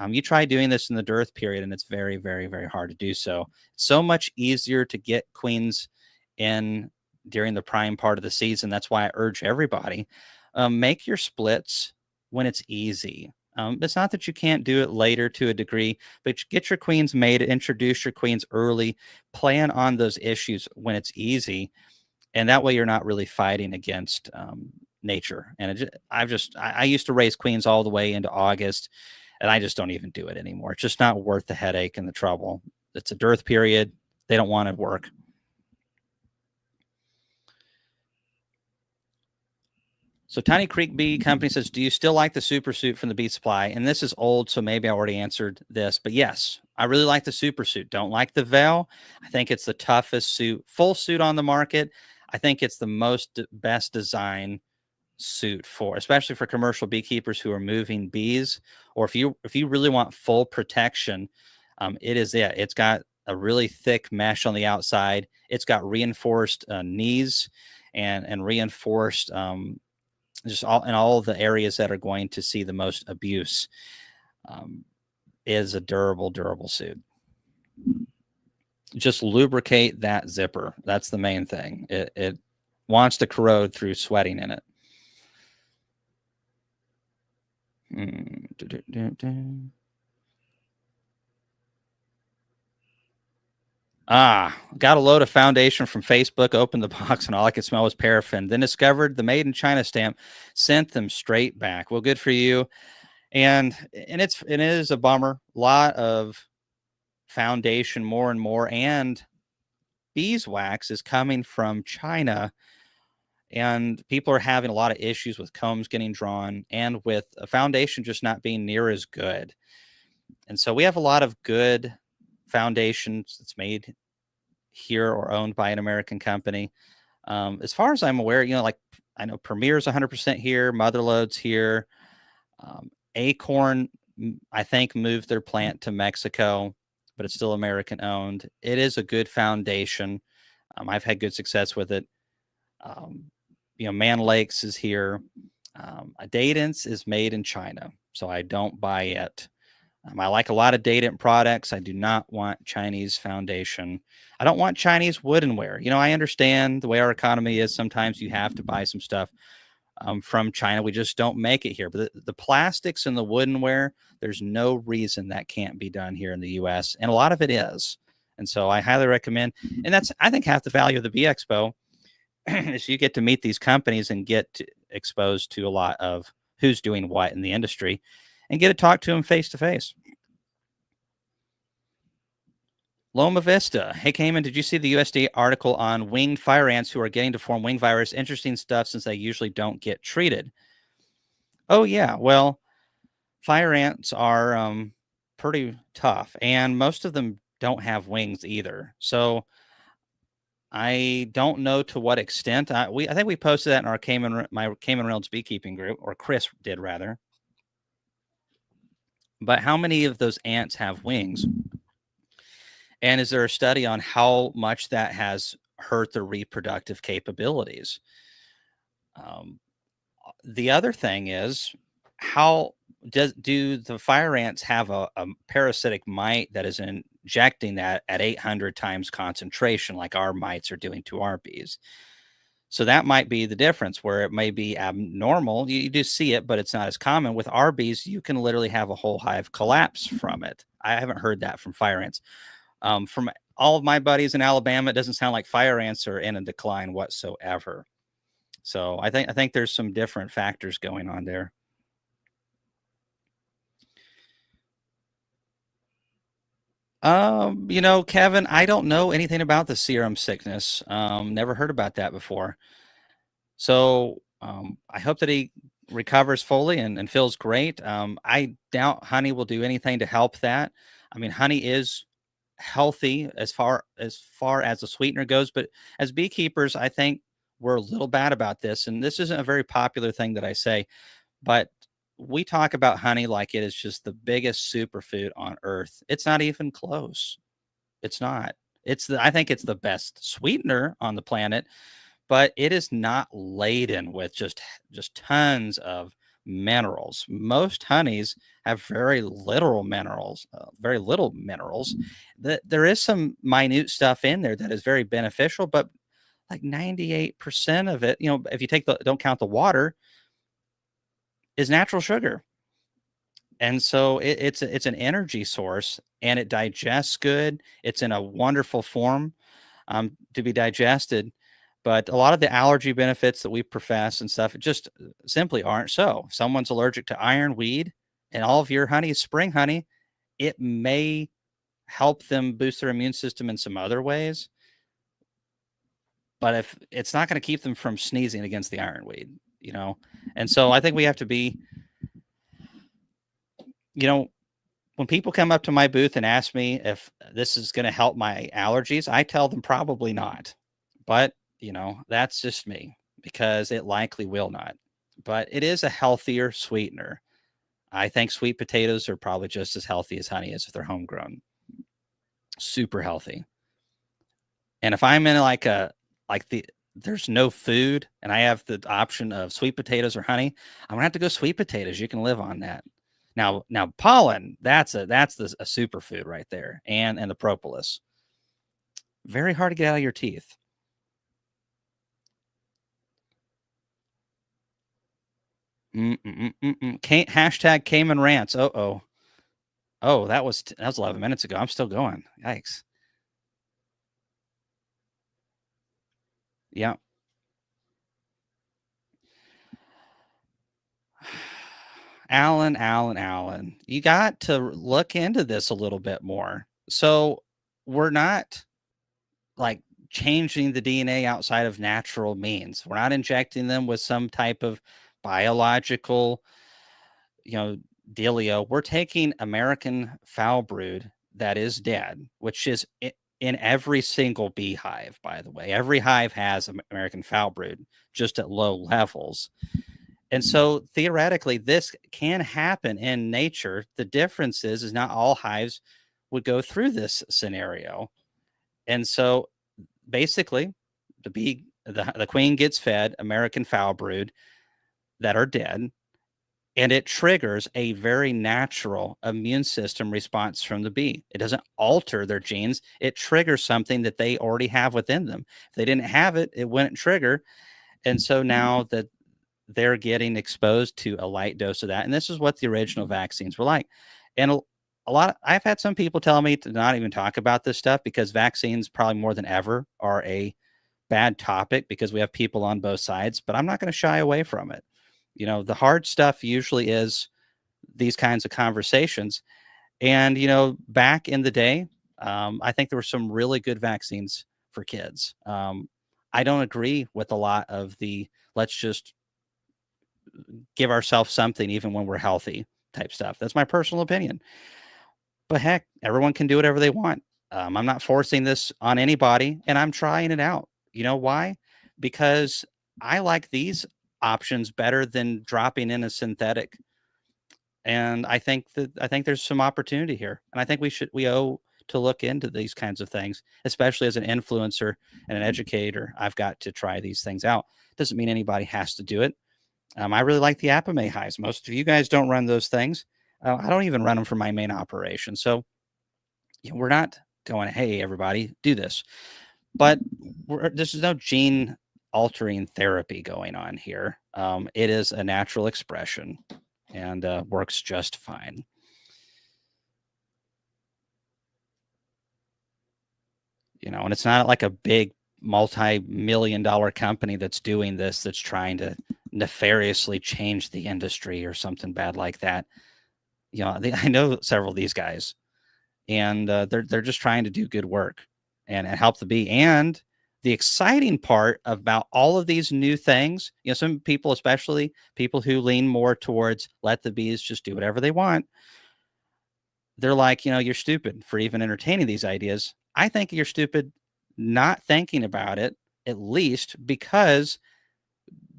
Speaker 1: You try doing this in the dearth period, and it's very, very, very hard to do so. So much easier to get queens in during the prime part of the season. That's why I urge everybody, make your splits when it's easy. It's not that you can't do it later to a degree, but get your queens made, introduce your queens early, plan on those issues when it's easy. And that way you're not really fighting against nature. And I used to raise queens all the way into August, and I just don't even do it anymore. It's just not worth the headache and the trouble. It's a dearth period. They don't want to work. So Tiny Creek Bee Company says, do you still like the super suit from the Bee Supply? And this is old, so maybe I already answered this, but yes, I really like the super suit. Don't like the veil. I think it's the toughest suit, full suit on the market. I think it's the best design suit for, especially for commercial beekeepers who are moving bees, or if you really want full protection, it is it. It's got a really thick mesh on the outside. It's got reinforced knees and reinforced just all the areas that are going to see the most abuse. Is a durable suit. Just lubricate that zipper. That's the main thing. It wants to corrode through sweating in it. Got a load of foundation from Facebook, opened the box, and all I could smell was paraffin. Then discovered the made in China stamp, sent them straight back. Well, good for you. And it is a bummer. A lot of foundation, more and more, and beeswax is coming from China, and people are having a lot of issues with combs getting drawn and with a foundation just not being near as good. And so we have a lot of good foundations that's made here or owned by an American company. As far as I'm aware, like I know Premier's 100% here, Motherlode's here. Acorn, I think, moved their plant to Mexico, but it's still American owned. It is a good foundation. I've had good success with it. Um, Man Lakes is here. Dadance is made in China, so I don't buy it. I like a lot of Dadant products. I do not want Chinese foundation. I don't want Chinese woodenware. I understand the way our economy is. Sometimes you have to buy some stuff from China. We just don't make it here. But the plastics and the woodenware, there's no reason that can't be done here in the U.S. And a lot of it is. And so I highly recommend. And that's, I think, half the value of the Bee Expo is you get to meet these companies and exposed to a lot of who's doing what in the industry and get to talk to them face to face. Loma Vista. Hey, Cayman, did you see the USDA article on winged fire ants who are getting to form wing virus? Interesting stuff since they usually don't get treated. Oh, yeah. Well, fire ants are pretty tough, and most of them don't have wings either. So I don't know to what extent. I think we posted that in our my Cayman Reynolds beekeeping group, or Chris did rather. But how many of those ants have wings? And is there a study on how much that has hurt their reproductive capabilities? Um, the other thing is, how do the fire ants have a parasitic mite that is injecting that at 800 times concentration, like our mites are doing to our bees? So that might be the difference where it may be abnormal. You do see it, but it's not as common. With our bees, you can literally have a whole hive collapse from it. I haven't heard that from fire ants. From all of my buddies in Alabama, it doesn't sound like fire ants are in a decline whatsoever. So I think there's some different factors going on there. Kevin, I don't know anything about the serum sickness. Never heard about that before. So I hope that he recovers fully and feels great. I doubt honey will do anything to help that. I mean, honey is healthy as far as the sweetener goes, but as beekeepers, I think we're a little bad about this. And this isn't a very popular thing that I say, but we talk about honey like it is just the biggest superfood on earth. It's not even close. It's not. I think it's the best sweetener on the planet, but it is not laden with just tons of minerals. Most honeys have very little minerals. There is some minute stuff in there that is very beneficial, but like 98% of it, if you don't count the water, is natural sugar. And so it's an energy source, and it digests good. It's in a wonderful form to be digested. But a lot of the allergy benefits that we profess and stuff just simply aren't so. If someone's allergic to ironweed and all of your honey is spring honey, it may help them boost their immune system in some other ways. But if it's not going to keep them from sneezing against the ironweed, you know. And so I think we have to be, you know, when people come up to my booth and ask me if this is going to help my allergies, I tell them probably not. But, that's just me because it likely will not. But it is a healthier sweetener. I think sweet potatoes are probably just as healthy as honey is if they're homegrown. Super healthy. And if I'm in there's no food and I have the option of sweet potatoes or honey, I'm gonna have to go sweet potatoes. You can live on that. Now pollen, that's a superfood right there, and the propolis. Very hard to get out of your teeth. Hashtag Cayman rants. Oh, that was 11 minutes ago. I'm still going. Yikes. Yeah. Alan, you got to look into this a little bit more. So we're not like changing the DNA outside of natural means. We're not injecting them with some type of biological, you know, dealio. We're taking American foul brood that is dead, which is in every single beehive, by the way. Every hive has American foul brood, just at low levels. And so theoretically, this can happen in nature. The difference is not all hives would go through this scenario. And so basically, the queen gets fed American foul brood that are dead, and it triggers a very natural immune system response from the bee. It doesn't alter their genes, it triggers something that they already have within them. If they didn't have it, it wouldn't trigger. And so now that they're getting exposed to a light dose of that, and this is what the original vaccines were like. And a lot of, I've had some people tell me to not even talk about this stuff because vaccines probably more than ever are a bad topic because we have people on both sides, but I'm not going to shy away from it. You know, the hard stuff usually is these kinds of conversations. And, you know, back in the day, I think there were some really good vaccines for kids. I don't agree with a lot of the let's just give ourselves something even when we're healthy type stuff. That's my personal opinion. But heck, everyone can do whatever they want. I'm not forcing this on anybody, and I'm trying it out. You know why? Because I like these options better than dropping in a synthetic. And I think there's some opportunity here, and I think we owe to look into these kinds of things, especially as an influencer and an educator. I've got to try these things out. Doesn't mean anybody has to do it. I really like the Apame highs. Most of you guys don't run those things. I don't even run them for my main operation. So you know, we're not going, hey, everybody, do this. But this is no gene altering therapy going on here. It is a natural expression and works just fine. You know, and it's not like a big multi-million dollar company that's doing this, that's trying to nefariously change the industry or something bad like that. You know, I know several of these guys, and they're just trying to do good work and help the bee. And the exciting part about all of these new things, you know, some people, especially people who lean more towards let the bees just do whatever they want, they're like, you know, you're stupid for even entertaining these ideas. I think you're stupid not thinking about it, at least because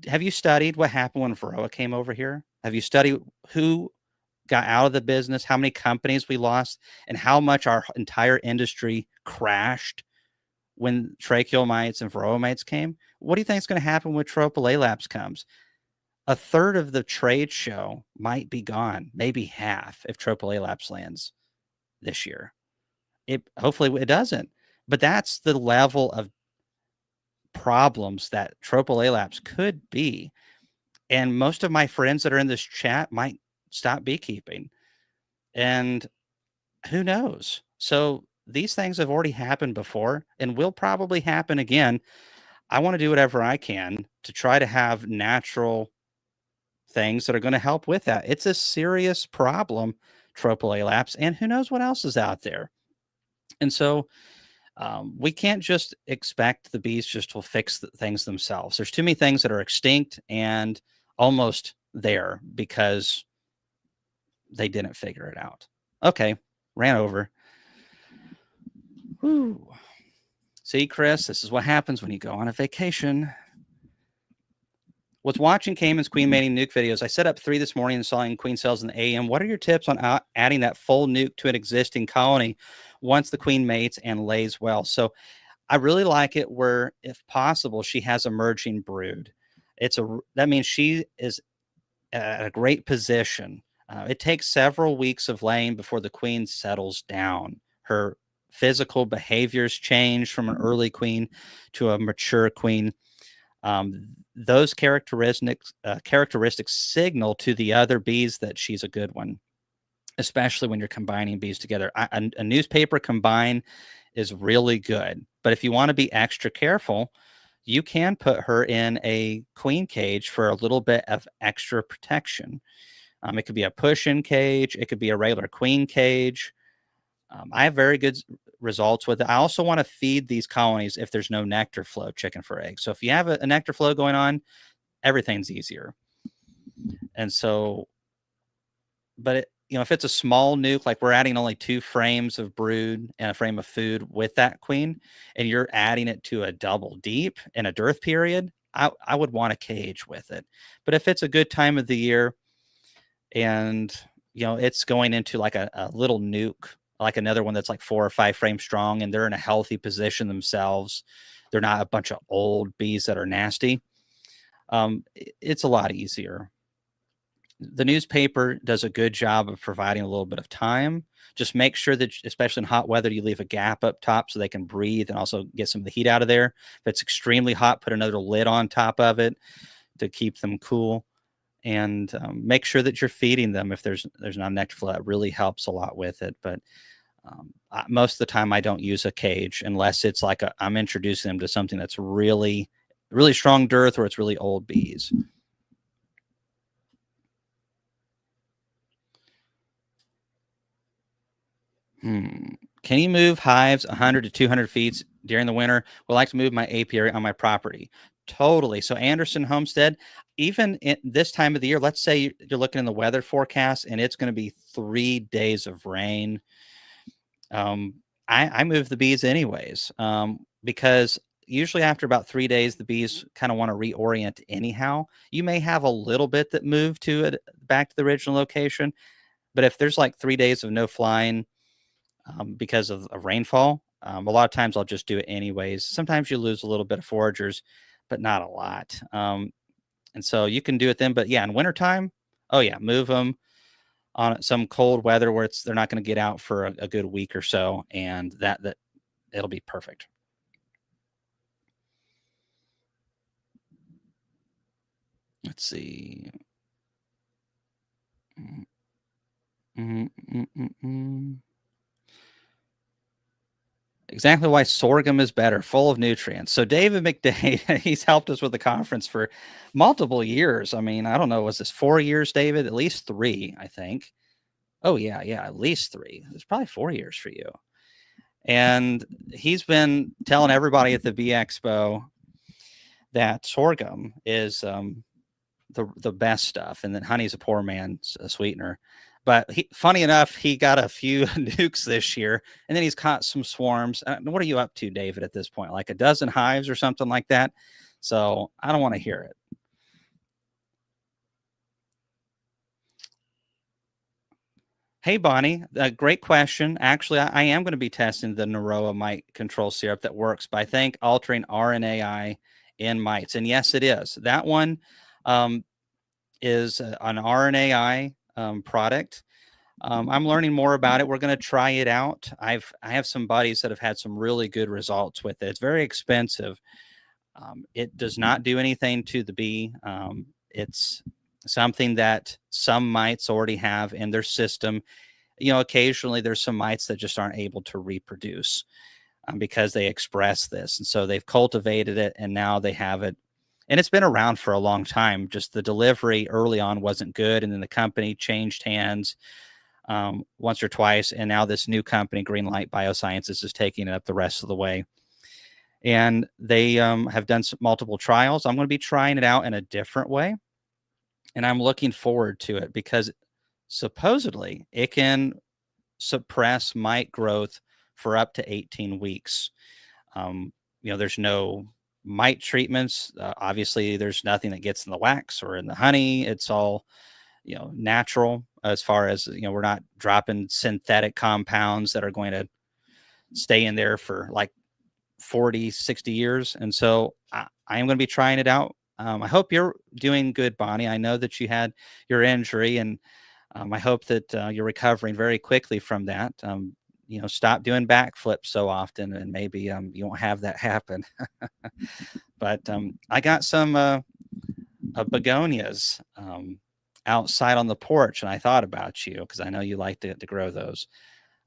Speaker 1: have you studied what happened when Varroa came over here? Have you studied who got out of the business, how many companies we lost, and how much our entire industry crashed when tracheal mites and varroa mites came? What do you think is going to happen when Tropicalaps comes? A third of the trade show might be gone, maybe half if Tropicalaps lands this year. It hopefully it doesn't, but that's the level of problems that Tropicalaps could be. And most of my friends that are in this chat might stop beekeeping. And who knows? So these things have already happened before and will probably happen again. I want to do whatever I can to try to have natural things that are going to help with that. It's a serious problem, Tropicalaps, and who knows what else is out there. And so we can't just expect the bees just to fix things themselves. There's too many things that are extinct and almost there because they didn't figure it out. Okay, ran over. Whew. See, Chris, this is what happens when you go on a vacation. Was watching Cayman's queen mating nuke videos. I set up 3 this morning and installing queen cells in the AM. What are your tips on adding that full nuke to an existing colony once the queen mates and lays well? So I really like it where, if possible, she has emerging brood. That means she is at a great position. It takes several weeks of laying before the queen settles down. Her physical behaviors change from an early queen to a mature queen. Those characteristics signal to the other bees that she's a good one, especially when you're combining bees together. A newspaper combine is really good, but if you want to be extra careful, you can put her in a queen cage for a little bit of extra protection. It could be a push-in cage. It could be a regular queen cage. I have very good results with it. I also want to feed these colonies if there's no nectar flow chicken for eggs. So if you have a nectar flow going on, everything's easier. And so, but if it's a small nuke, like we're adding only 2 frames of brood and a frame of food with that queen, and you're adding it to a double deep in a dearth period, I would want a cage with it. But if it's a good time of the year and it's going into like a little nuke, like another one that's like 4 or 5 frames strong, and they're in a healthy position themselves, they're not a bunch of old bees that are nasty. It's a lot easier. The newspaper does a good job of providing a little bit of time. Just make sure that, especially in hot weather, you leave a gap up top so they can breathe and also get some of the heat out of there. If it's extremely hot, put another lid on top of it to keep them cool. And make sure that you're feeding them if there's not nectar flow. It really helps a lot with it. But most of the time, I don't use a cage unless it's like I'm introducing them to something that's really, really strong dearth or it's really old bees. Can you move hives 100 to 200 feet during the winter? Would like to move my apiary on my property. Totally. So Anderson Homestead, even in this time of the year, let's say you're looking in the weather forecast and it's going to be 3 days of rain. I move the bees anyways, because usually after about 3 days, the bees kind of want to reorient anyhow. You may have a little bit that move to it back to the original location, but if there's like 3 days of no flying, because of rainfall. A lot of times I'll just do it anyways. Sometimes you lose a little bit of foragers, but not a lot. And so you can do it then. But yeah, in wintertime, oh yeah, move them on some cold weather where they're not going to get out for a good week or so, and that it'll be perfect. Let's see. Mm, mm, mm, mm, mm. Exactly why sorghum is better, full of nutrients. So David McDade, he's helped us with the conference for multiple years. I mean, I don't know, was this 4 years, David? At least three, I think. Oh yeah, at least three. It's probably 4 years for you. And he's been telling everybody at the Bee Expo that sorghum is the best stuff, and that honey's a poor man's sweetener. But funny enough, he got a few nukes this year, and then he's caught some swarms. What are you up to, David, at this point? Like a dozen hives or something like that? So I don't want to hear it. Hey, Bonnie, great question. Actually, I am going to be testing the Naroa mite control syrup that works by, I think, altering RNAi in mites. And yes, it is. That one um, is an RNAi product. I'm learning more about it. We're going to try it out. I have some buddies that have had some really good results with it. It's very expensive. It does not do anything to the bee. It's something that some mites already have in their system. Occasionally there's some mites that just aren't able to reproduce because they express this, and so they've cultivated it, and now they have it. And it's been around for a long time. Just the delivery early on wasn't good, and then the company changed hands once or twice, and now this new company, Greenlight Biosciences, is taking it up the rest of the way. And they have done multiple trials. I'm going to be trying it out in a different way, and I'm looking forward to it because supposedly it can suppress mite growth for up to 18 weeks. There's no mite treatments. Obviously, there's nothing that gets in the wax or in the honey. It's all natural, as far as we're not dropping synthetic compounds that are going to stay in there for like 40, 60 years. And so I am going to be trying it out. I hope you're doing good, Bonnie. I know that you had your injury, and I hope that you're recovering very quickly from that. Stop doing backflips so often, and maybe you won't have that happen. But I got some begonias outside on the porch, and I thought about you because I know you like to grow those.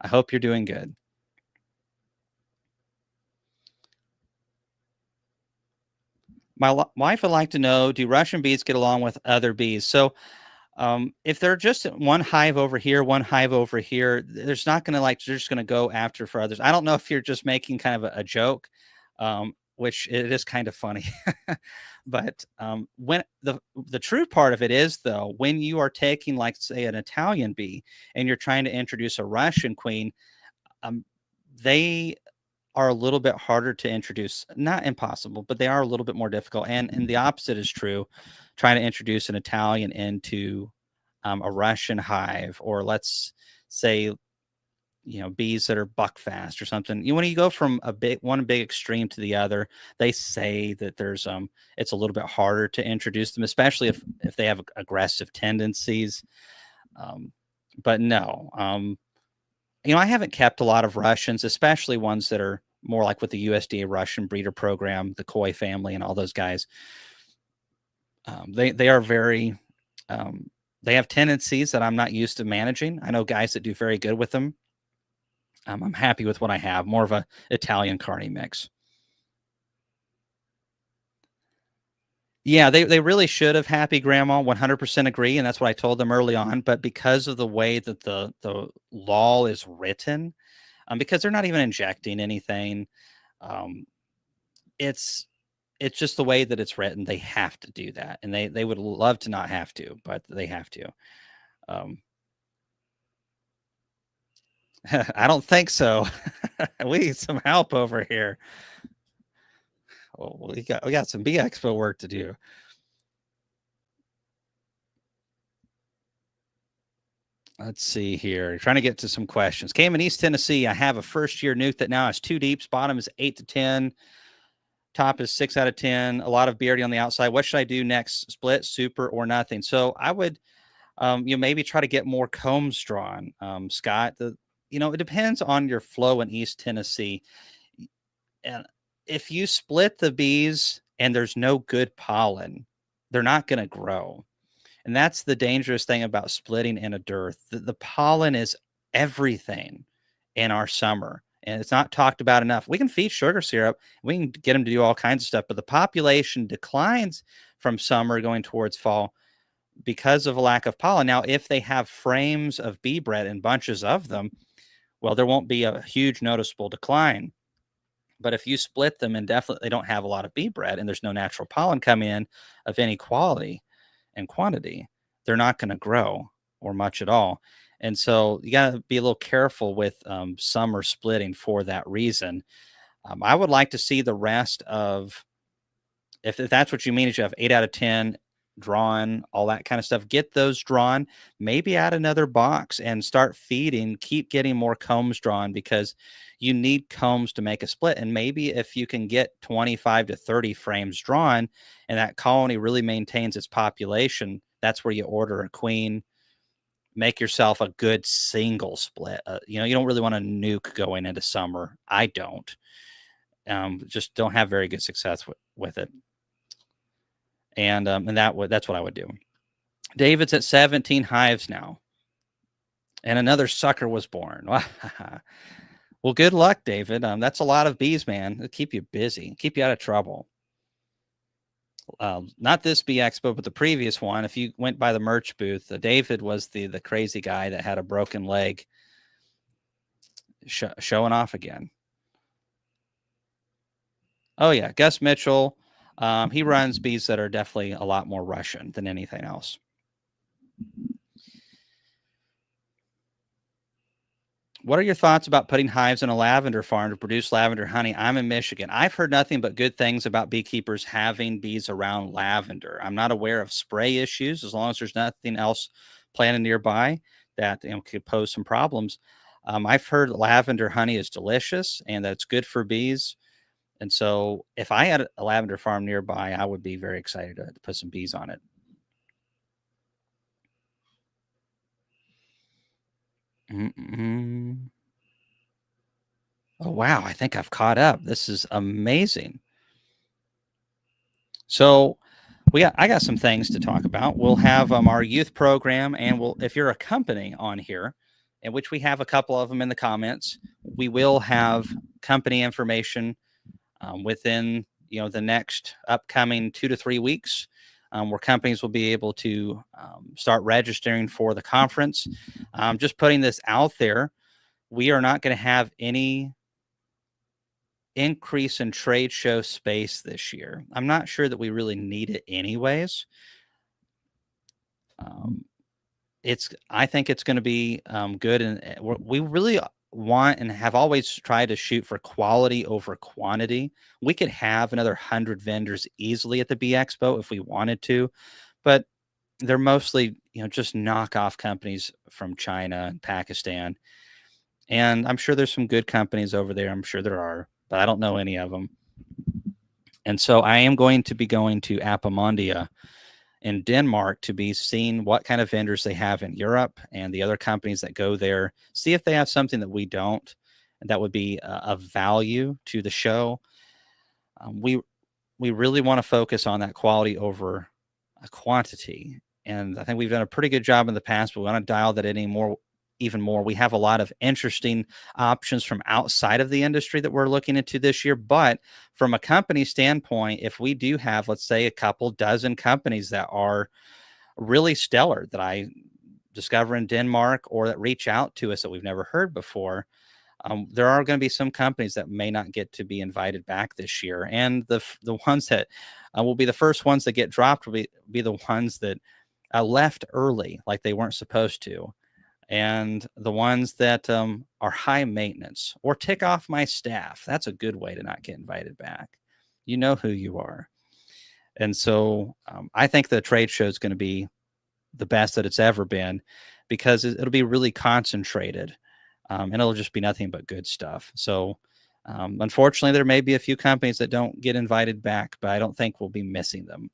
Speaker 1: I hope you're doing good. My wife would like to know, do Russian bees get along with other bees? So If they're just one hive over here, one hive over here, there's not going to like, they're just going to go after for others. I don't know if you're just making kind of a joke, which it is kind of funny. But when the true part of it is though, when you are taking like say an Italian bee and you're trying to introduce a Russian queen, um, they are a little bit harder to introduce. Not impossible, but they are a little bit more difficult. And the opposite is true. Trying to introduce an Italian into a Russian hive, or let's say, bees that are buck fast or something. When you go from one big extreme to the other, they say that it's a little bit harder to introduce them, especially if they have aggressive tendencies. Um, but no, I haven't kept a lot of Russians, especially ones that are more like with the USDA Russian breeder program, the koi family, and all those guys. They are very they have tendencies that I'm not used to managing. I know guys that do very good with them. I'm happy with what I have, more of a Italian Carney mix. Yeah, they really should have Happy Grandma, 100% agree, and that's what I told them early on. But because of the way that the law is written, because they're not even injecting anything, um, it's it's just the way that it's written. They have to do that, and they would love to not have to, but they have to. Um, I don't think so. We need some help over here. Oh, we got some Bee Expo work to do. Let's see here. Trying to get to some questions. Came in East Tennessee. I have a first year nuke that now has two deeps. Bottom is 8 to 10. Top is 6 out of 10. A lot of beardy on the outside. What should I do next? Split, super, or nothing? So I would, maybe try to get more combs drawn. Scott, it depends on your flow in East Tennessee. And if you split the bees and there's no good pollen, they're not going to grow. And that's the dangerous thing about splitting in a dearth. The pollen is everything in our summer, and it's not talked about enough. We can feed sugar syrup, we can get them to do all kinds of stuff, but the population declines from summer going towards fall because of a lack of pollen. Now, if they have frames of bee bread and bunches of them, well, there won't be a huge noticeable decline. But if you split them and definitely don't have a lot of bee bread and there's no natural pollen coming in of any quality and quantity, they're not going to grow or much at all. And so you got to be a little careful with summer splitting for that reason. I would like to see the rest of, if that's what you mean, is you have 8 out of 10 drawn, all that kind of stuff, get those drawn, maybe add another box and start feeding, keep getting more combs drawn, because you need combs to make a split. And maybe if you can get 25 to 30 frames drawn and that colony really maintains its population, that's where you order a queen, make yourself a good single split. You don't really want to nuke going into summer. I don't. Just don't have very good success with it. And that's what I would do. David's at 17 hives now, and another sucker was born. Well, good luck, David. That's a lot of bees, man. It'll keep you busy, keep you out of trouble. Not this Bee Expo, but the previous one. If you went by the merch booth, David was the crazy guy that had a broken leg, showing off again. Oh yeah, Gus Mitchell. He runs bees that are definitely a lot more Russian than anything else. What are your thoughts about putting hives in a lavender farm to produce lavender honey? I'm in Michigan. I've heard nothing but good things about beekeepers having bees around lavender. I'm not aware of spray issues, as long as there's nothing else planted nearby that could pose some problems. I've heard lavender honey is delicious and that it's good for bees. And so if I had a lavender farm nearby, I would be very excited to put some bees on it. Mm-mm. Oh, wow. I think I've caught up. This is amazing. So I got some things to talk about. We'll have our youth program, and if you're a company on here, in which we have a couple of them in the comments, we will have company information within the next upcoming 2 to 3 weeks. where companies will be able to start registering for the conference. Just putting this out there, we are not going to have any increase in trade show space this year. I'm not sure that we really need it anyways. Um, I think it's going to be good, and we really want and have always tried to shoot for quality over quantity. We could have another 100 vendors easily at the Bee Expo if we wanted to, but they're mostly, just knockoff companies from China and Pakistan. And I'm sure there's some good companies over there. I'm sure there are, but I don't know any of them. And so I am going to be going to Appamondia in Denmark to be seeing what kind of vendors they have in Europe and the other companies that go there, see if they have something that we don't, and that would be of value to the show. We really want to focus on that quality over a quantity, and I think we've done a pretty good job in the past, but we want to dial that in even more. We have a lot of interesting options from outside of the industry that we're looking into this year. But from a company standpoint, if we do have, let's say, a couple dozen companies that are really stellar that I discover in Denmark or that reach out to us that we've never heard before, there are going to be some companies that may not get to be invited back this year. And the ones that will be the first ones that get dropped will be the ones that left early, like they weren't supposed to, and the ones that are high maintenance or tick off my staff. That's a good way to not get invited back. You know who you are. And so I think the trade show is going to be the best that it's ever been because it'll be really concentrated, and it'll just be nothing but good stuff. So unfortunately, there may be a few companies that don't get invited back, but I don't think we'll be missing them.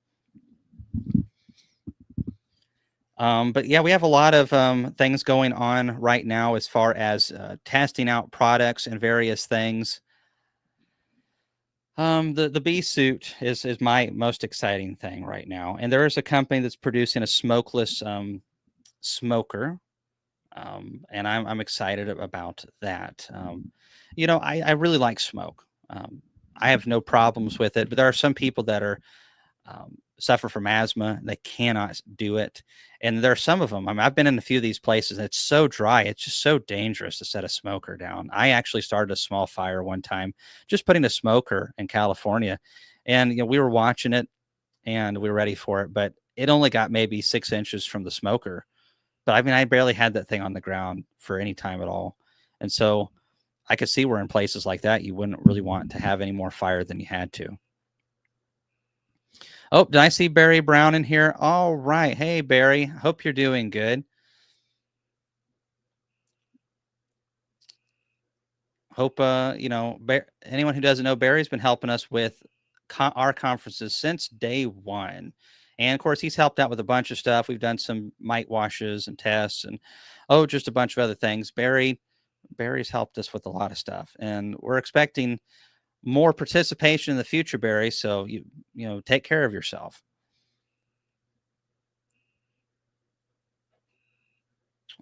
Speaker 1: But yeah, we have a lot of things going on right now as far as testing out products and various things. The bee suit is my most exciting thing right now, and there is a company that's producing a smokeless smoker, and I'm excited about that. I really like smoke. I have no problems with it, but there are some people that are suffer from asthma. They cannot do it. And there are some of them. I mean, I've been in a few of these places. And it's so dry. It's just so dangerous to set a smoker down. I actually started a small fire one time, just putting a smoker in California. And, we were watching it and we were ready for it, but it only got maybe 6 inches from the smoker. But I mean, I barely had that thing on the ground for any time at all. And so I could see where in places like that, you wouldn't really want to have any more fire than you had to. Oh, did I see Barry Brown in here? All right. Hey, Barry. Hope you're doing good. Hope, anyone who doesn't know, Barry's been helping us with our conferences since day one. And of course, he's helped out with a bunch of stuff. We've done some mite washes and tests and, just a bunch of other things. Barry's helped us with a lot of stuff. And we're expecting more participation in the future, Barry. So, take care of yourself.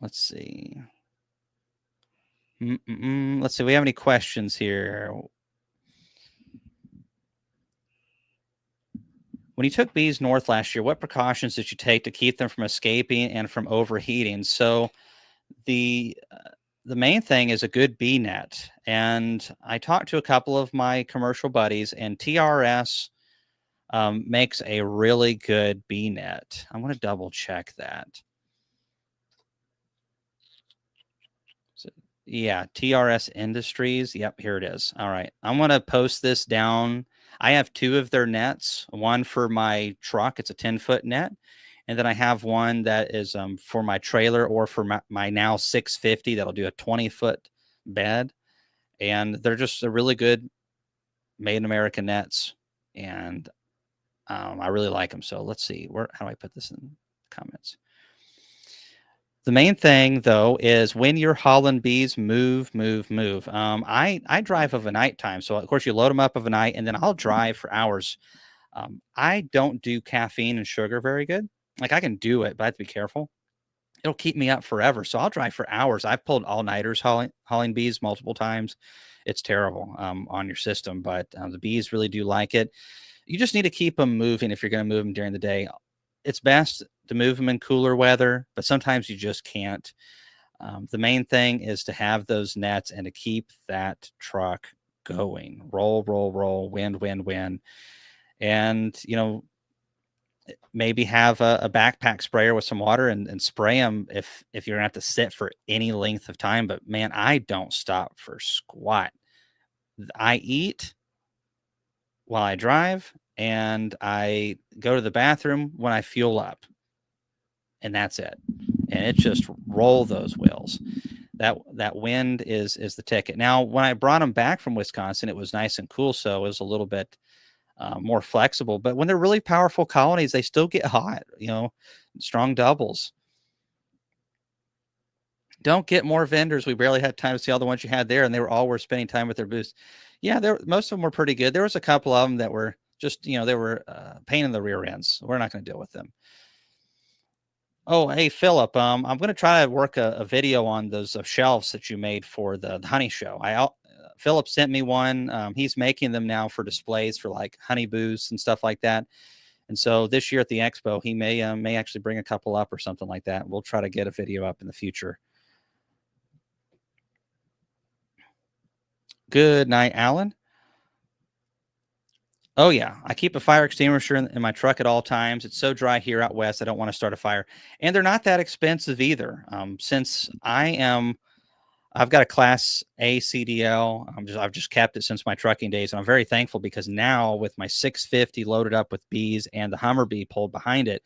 Speaker 1: Let's see. Let's see. We have any questions here? When you took bees north last year, what precautions did you take to keep them from escaping and from overheating? So the the main thing is a good bee net. And I talked to a couple of my commercial buddies, and TRS makes a really good bee net. I'm going to double check that. Yeah, TRS Industries. Yep, here it is. All right. I'm going to post this down. I have two of their nets, one for my truck. It's a 10-foot net. And then I have one that is for my trailer or for my now 650 that'll do a 20-foot bed. And they're really good made in America nets. And I really like them. So let's see. How do I put this in the comments? The main thing, though, is when your Holland bees move. I drive of a nighttime. So, of course, you load them up of a night, and then I'll drive for hours. I don't do caffeine and sugar very good. Like, I can do it, but I have to be careful. It'll keep me up forever. So I'll drive for hours. I've pulled all-nighters hauling bees multiple times. It's terrible on your system, but the bees really do like it. You just need to keep them moving if you're going to move them during the day. It's best to move them in cooler weather, but sometimes you just can't. The main thing is to have those nets and to keep that truck going. Roll, roll, roll, wind, wind, wind. And, maybe have a backpack sprayer with some water and spray them if you're gonna have to sit for any length of time. But man, I don't stop for squat. I eat while I drive and I go to the bathroom when I fuel up, and that's it. And it just roll those wheels. That wind is the ticket. Now, when I brought them back from Wisconsin, it was nice and cool, so it was a little bit more flexible. But when they're really powerful colonies, they still get hot. Strong doubles. Don't get more vendors. We barely had time to see all the ones you had there, and they were all were spending time with their booths. Yeah, most of them were pretty good. There was a couple of them that were just they were pain in the rear ends. We're not going to deal with them. Oh, hey Philip, I'm going to try to work a video on those shelves that you made for the honey show. Philip sent me one. He's making them now for displays for like honey booths and stuff like that. And so this year at the expo, he may actually bring a couple up or something like that. We'll try to get a video up in the future. Good night, Alan. Oh yeah, I keep a fire extinguisher in my truck at all times. It's so dry here out west, I don't want to start a fire, and they're not that expensive either. Since I've got a Class A CDL. I've just kept it since my trucking days, and I'm very thankful because now with my 650 loaded up with bees and the Hummer-Bee pulled behind it,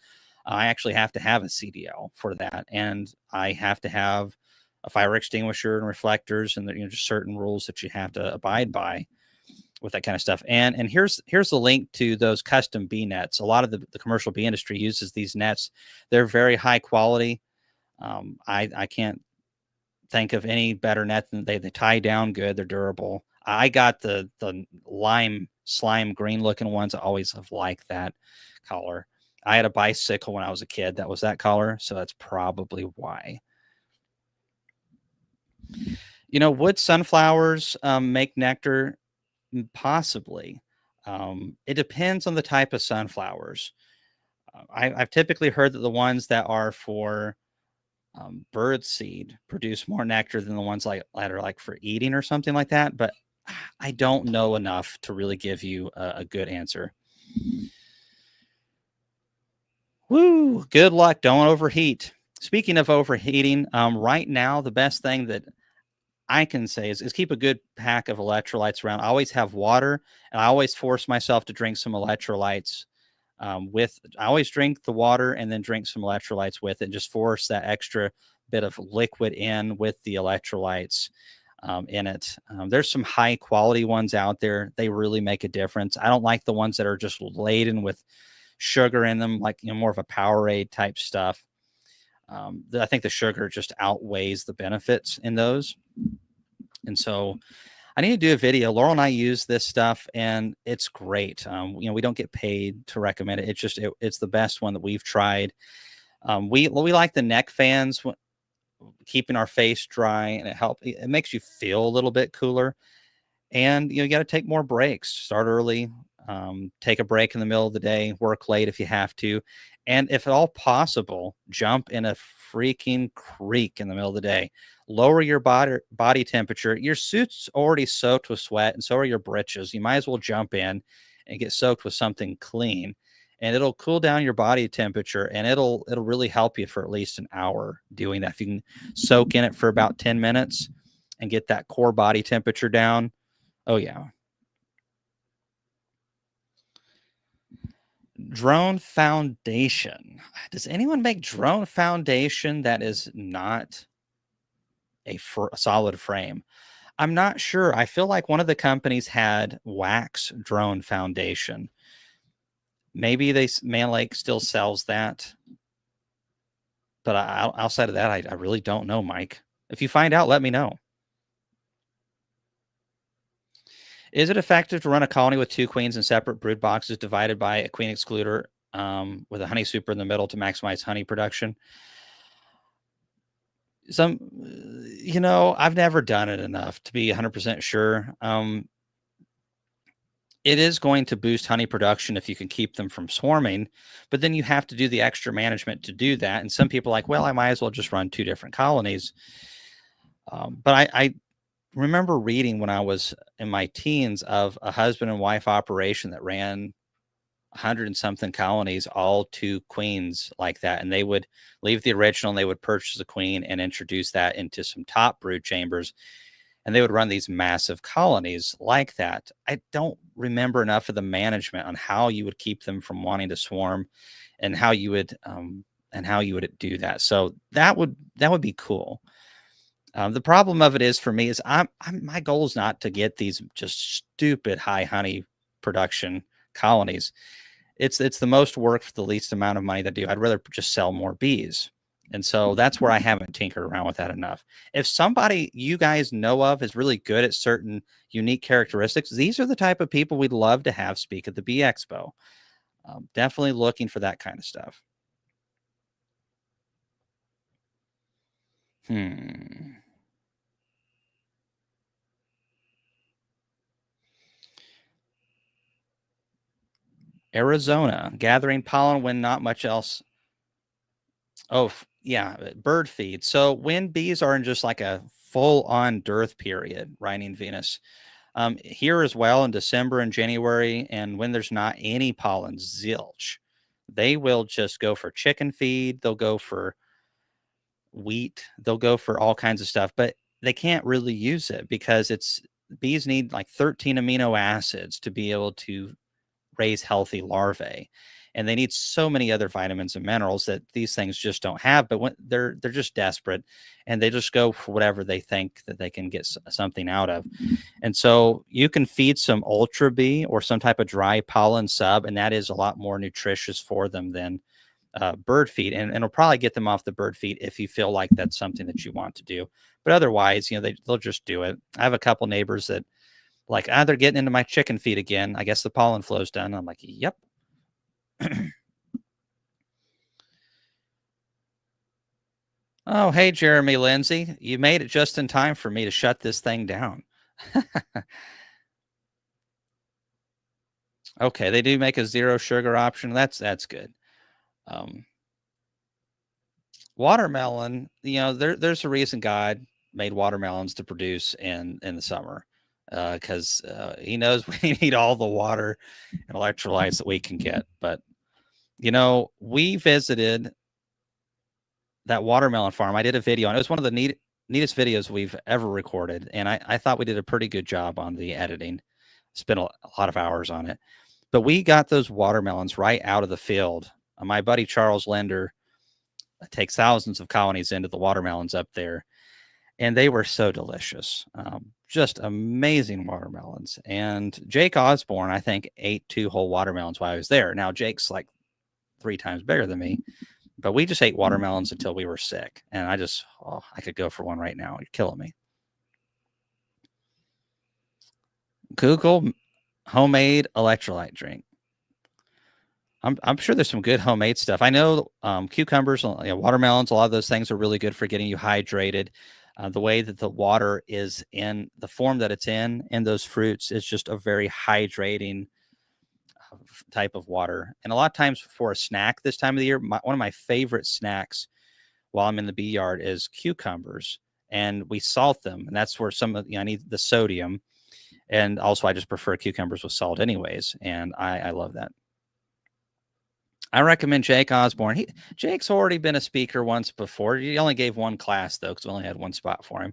Speaker 1: I actually have to have a CDL for that, and I have to have a fire extinguisher and reflectors, and just certain rules that you have to abide by with that kind of stuff. And here's the link to those custom bee nets. A lot of the commercial bee industry uses these nets. They're very high quality. I can't think of any better net than they tie down good. They're durable. I got the lime slime green looking ones. I always have liked that color. I had a bicycle when I was a kid that was that color, so that's probably why. Wood sunflowers make nectar. Possibly. It depends on the type of sunflowers. I've typically heard that the ones that are for bird seed produce more nectar than the ones that are like for eating or something like that. But I don't know enough to really give you a good answer. Woo! Good luck. Don't overheat. Speaking of overheating, right now the best thing that I can say is keep a good pack of electrolytes around. I always have water, and I always force myself to drink some electrolytes. I always drink the water and then drink some electrolytes with it. Just force that extra bit of liquid in with the electrolytes in it. There's some high quality ones out there. They really make a difference. I don't like the ones that are just laden with sugar in them, like more of a Powerade type stuff. I think the sugar just outweighs the benefits in those. And so I need to do a video. Laurel and I use this stuff, and it's great. We don't get paid to recommend it. It's the best one that we've tried. We like the neck fans, keeping our face dry, and it makes you feel a little bit cooler. And you got to take more breaks. Start early, take a break in the middle of the day, work late if you have to, and if at all possible, jump in a freaking creek in the middle of the day. Lower your body temperature. Your suit's already soaked with sweat, and so are your britches. You might as well jump in and get soaked with something clean, and it'll cool down your body temperature, and it'll really help you for at least an hour doing that. If you can soak in it for about 10 minutes and get that core body temperature down. Oh, yeah. Drone foundation. Does anyone make drone foundation that is not a solid frame? I'm not sure. I feel like one of the companies had wax drone foundation. Maybe Man Lake still sells that. But outside of that, I really don't know, Mike. If you find out, let me know. Is it effective to run a colony with 2 queens in separate brood boxes divided by a queen excluder with a honey super in the middle to maximize honey production? I've never done it enough to be 100% sure. It is going to boost honey production if you can keep them from swarming, but then you have to do the extra management to do that. And some people are like, well, I might as well just run two different colonies. But I remember reading when I was in my teens of a husband and wife operation that ran 100 and something colonies, all two queens like that. And they would leave the original and they would purchase a queen and introduce that into some top brood chambers. And they would run these massive colonies like that. I don't remember enough of the management on how you would keep them from wanting to swarm and how you would do that. So that would be cool. The problem of it is for me is my goal is not to get these just stupid high honey production colonies. It's the most work for the least amount of money to do. I'd rather just sell more bees. And so that's where I haven't tinkered around with that enough. If somebody you guys know of is really good at certain unique characteristics, these are the type of people we'd love to have speak at the Bee Expo. Definitely looking for that kind of stuff. Hmm. Arizona, gathering pollen when not much else. Oh, yeah, bird feed. So when bees are in just like a full on dearth period, right in Venus, here as well in December and January, and when there's not any pollen, zilch, they will just go for chicken feed. They'll go for wheat. They'll go for all kinds of stuff, but they can't really use it because it's bees need like 13 amino acids to be able to raise healthy larvae, and they need so many other vitamins and minerals that these things just don't have. But when they're just desperate, and they just go for whatever they think that they can get something out of. And so you can feed some ultra bee or some type of dry pollen sub, and that is a lot more nutritious for them than bird feed, and it'll probably get them off the bird feed if you feel like that's something that you want to do. But otherwise, they'll just do it. I have a couple neighbors that like, they're getting into my chicken feed again. I guess the pollen flow's done. I'm like, yep. Oh, hey, Jeremy Lindsay. You made it just in time for me to shut this thing down. Okay, they do make a zero sugar option. That's good. Um, Watermelon, there's a reason God made watermelons to produce in the summer, because He knows we need all the water and electrolytes that we can get. But we visited that watermelon farm. I did a video, and it was one of the neatest videos we've ever recorded. And I thought we did a pretty good job on the editing. Spent a lot of hours on it. But we got those watermelons right out of the field. My buddy Charles Lender takes thousands of colonies into the watermelons up there, and they were so delicious. Just amazing watermelons. And Jake Osborne, I think, ate 2 whole watermelons while I was there. Now, Jake's like 3 times bigger than me. But we just ate watermelons until we were sick. And I could go for one right now. You're killing me. Google homemade electrolyte drink. I'm sure there's some good homemade stuff. I know cucumbers, watermelons, a lot of those things are really good for getting you hydrated. The way that the water is in the form that it's in those fruits is just a very hydrating type of water. And a lot of times for a snack this time of the year, one of my favorite snacks while I'm in the bee yard is cucumbers, and we salt them. And that's where I need the sodium. And also I just prefer cucumbers with salt anyways. And I love that. I recommend Jake Osborne. Jake's already been a speaker once before. He only gave one class though, because we only had one spot for him.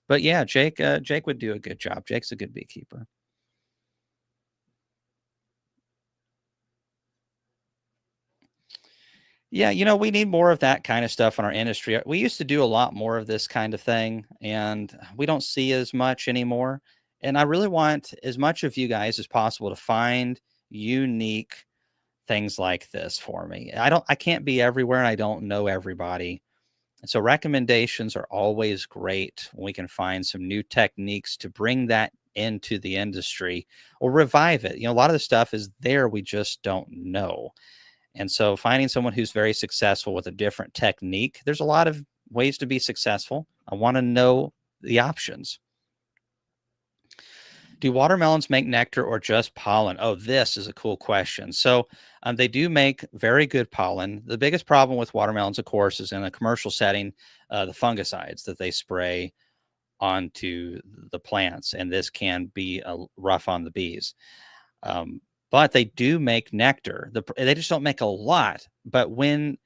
Speaker 1: But yeah, Jake would do a good job. Jake's a good beekeeper. Yeah, we need more of that kind of stuff in our industry. We used to do a lot more of this kind of thing, and we don't see as much anymore. And I really want as much of you guys as possible to find unique things like this for me. I can't be everywhere, and I don't know everybody. And so recommendations are always great when we can find some new techniques to bring that into the industry or revive it. A lot of the stuff is there, we just don't know. And so finding someone who's very successful with a different technique, there's a lot of ways to be successful. I want to know the options. Do watermelons make nectar or just pollen? Oh, this is a cool question. So, they do make very good pollen. The biggest problem with watermelons, of course, is in a commercial setting, the fungicides that they spray onto the plants, and this can be rough on the bees. Um, but they do make nectar. They just don't make a lot. But when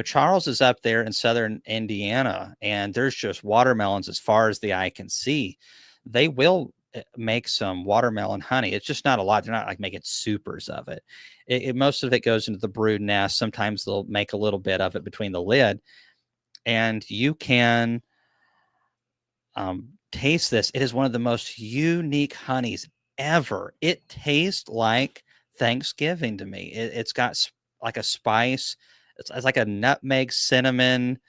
Speaker 1: Charles is up there in southern Indiana, and there's just watermelons as far as the eye can see. They will make some watermelon honey. It's just not a lot. They're not like making supers of it. Most of it goes into the brood nest. Sometimes they'll make a little bit of it between the lid, and you can taste this. It is one of the most unique honeys ever. It tastes like Thanksgiving to me. It's got like a spice. It's like a nutmeg cinnamon.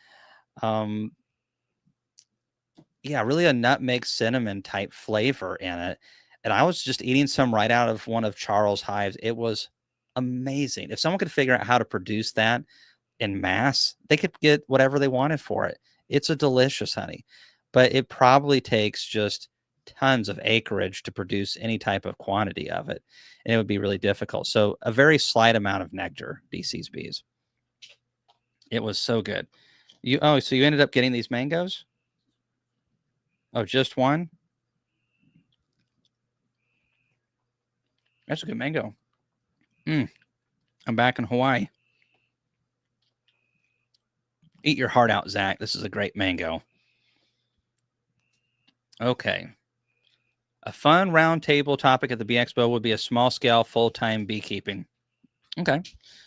Speaker 1: Um, yeah, really a nutmeg cinnamon type flavor in it. And I was just eating some right out of one of Charles' hives. It was amazing. If someone could figure out how to produce that in mass, they could get whatever they wanted for it. It's a delicious honey, but it probably takes just tons of acreage to produce any type of quantity of it. And it would be really difficult. So a very slight amount of nectar, BC's bees. It was so good. So you ended up getting these mangoes? Oh, just one? That's a good mango. I'm back in Hawaii. Eat your heart out, Zach. This is a great mango. Okay. A fun round table topic at the Bee Expo would be a small scale full-time beekeeping. Okay.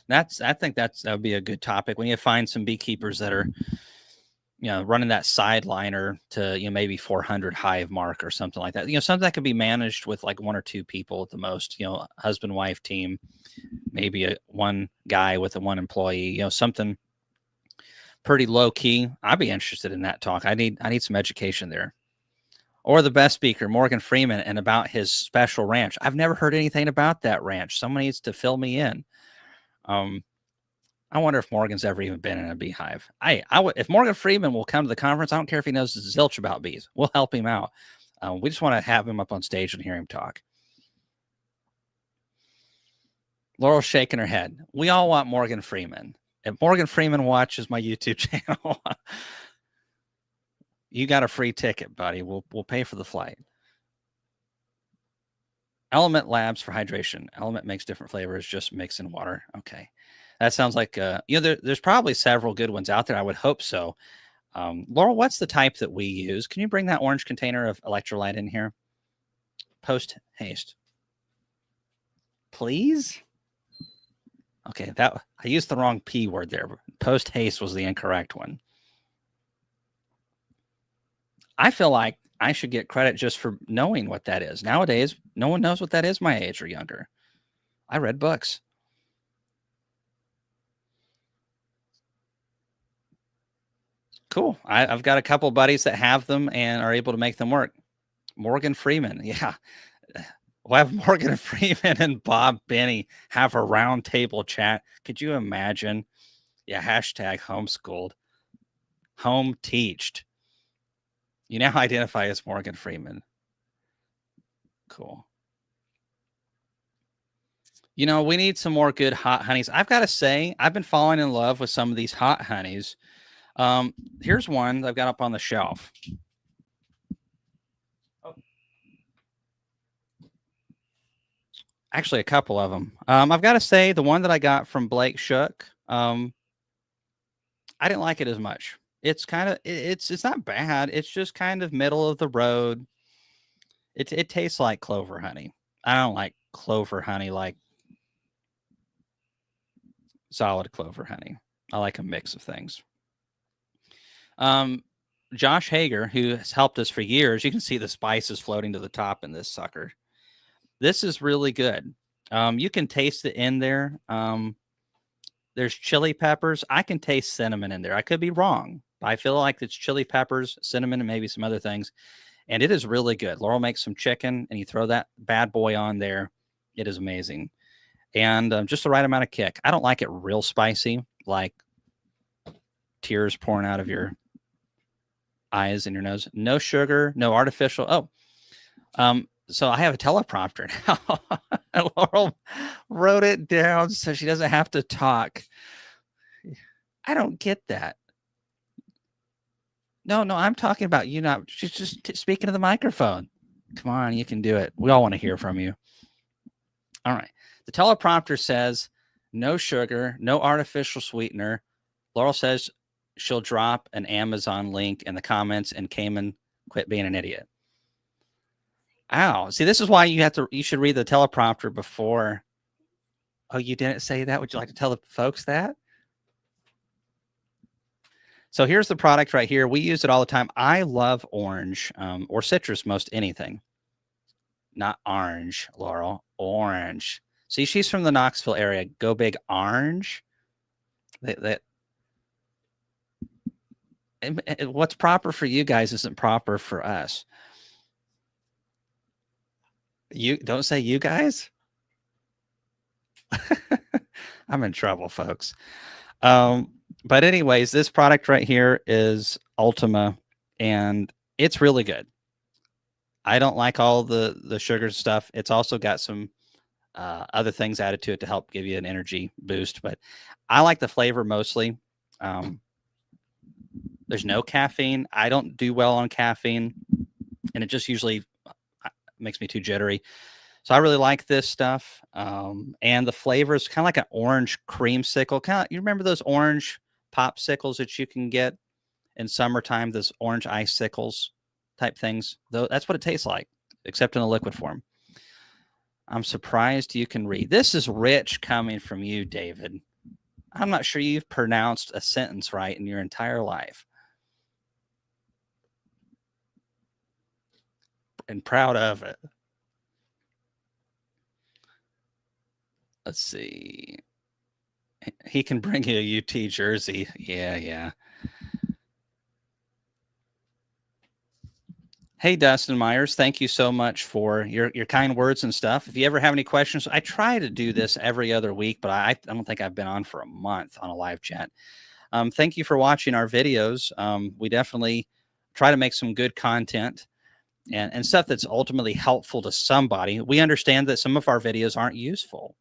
Speaker 1: I think that would be a good topic when you find some beekeepers that are, running that sideliner to, maybe 400 hive mark or something like that. Something that could be managed with like one or two people at the most, husband, wife team, maybe one guy with one employee, something pretty low key. I'd be interested in that talk. I need some education there. Or the best speaker, Morgan Freeman, and about his special ranch. I've never heard anything about that ranch. Someone needs to fill me in. I wonder if Morgan's ever even been in a beehive. If Morgan Freeman will come to the conference, I don't care if he knows zilch about bees. We'll help him out. We just want to have him up on stage and hear him talk. Laurel's shaking her head. We all want Morgan Freeman. If Morgan Freeman watches my YouTube channel, you got a free ticket, buddy. We'll pay for the flight. Element Labs for hydration. Element makes different flavors, just mix in water. Okay. That sounds like, there's probably several good ones out there. I would hope so. Laurel, what's the type that we use? Can you bring that orange container of electrolyte in here? Post haste. Please? Okay, I used the wrong P word there. Post haste was the incorrect one. I feel like I should get credit just for knowing what that is. Nowadays, no one knows what that is my age or younger. I read books. Cool. I've got a couple buddies that have them and are able to make them work. Morgan Freeman. Yeah. We'll have Morgan Freeman and Bob Benny have a round table chat. Could you imagine? Yeah. Hashtag homeschooled. Home teached. You now identify as Morgan Freeman. Cool. We need some more good hot honeys. I've got to say, I've been falling in love with some of these hot honeys. Here's one I've got up on the shelf. Oh. Actually, a couple of them. I've got to say, the one that I got from Blake Shook, I didn't like it as much. It's kind of, it's not bad. It's just kind of middle of the road. It tastes like clover honey. I don't like clover honey like solid clover honey. I like a mix of things. Josh Hager, who has helped us for years, you can see the spices floating to the top in this sucker. This is really good. You can taste it in there. There's chili peppers. I can taste cinnamon in there. I could be wrong, but I feel like it's chili peppers, cinnamon, and maybe some other things. And it is really good. Laurel makes some chicken, and you throw that bad boy on there. It is amazing. And just the right amount of kick. I don't like it real spicy, like tears pouring out of your eyes and your nose. No sugar, no artificial. So I have a teleprompter now. And Laurel wrote it down so she doesn't have to talk. I don't get that. No, no, I'm talking about you not. She's just speaking to the microphone. Come on, you can do it. We all want to hear from you. All right. The teleprompter says no sugar, no artificial sweetener. Laurel says she'll drop an Amazon link in the comments, and Cayman quit being an idiot. Ow. See, this is why you should read the teleprompter before. Oh, you didn't say that? Would you like to tell the folks that? So here's the product right here. We use it all the time. I love orange or citrus, most anything. Not orange, Laurel. Orange. See, she's from the Knoxville area. Go big orange. What's proper for you guys isn't proper for us. You don't say you guys. I'm in trouble, folks. But anyways, this product right here is Ultima, and it's really good. I don't like all the sugar stuff. It's also got some other things added to it to help give you an energy boost, but I like the flavor mostly. There's no caffeine. I don't do well on caffeine, and it just usually makes me too jittery. So I really like this stuff. And the flavor is kind of like an orange creamsicle. You remember those orange popsicles that you can get in summertime, those orange icicles type things? That's what it tastes like, except in a liquid form. I'm surprised you can read. This is rich coming from you, David. I'm not sure you've pronounced a sentence right in your entire life. And proud of it. Let's see. He can bring you a UT jersey. Yeah. Hey, Dustin Myers, thank you so much for your kind words and stuff. If you ever have any questions, I try to do this every other week, but I don't think I've been on for a month on a live chat. Thank you for watching our videos. We definitely try to make some good content and stuff that's ultimately helpful to somebody. We understand that some of our videos aren't useful.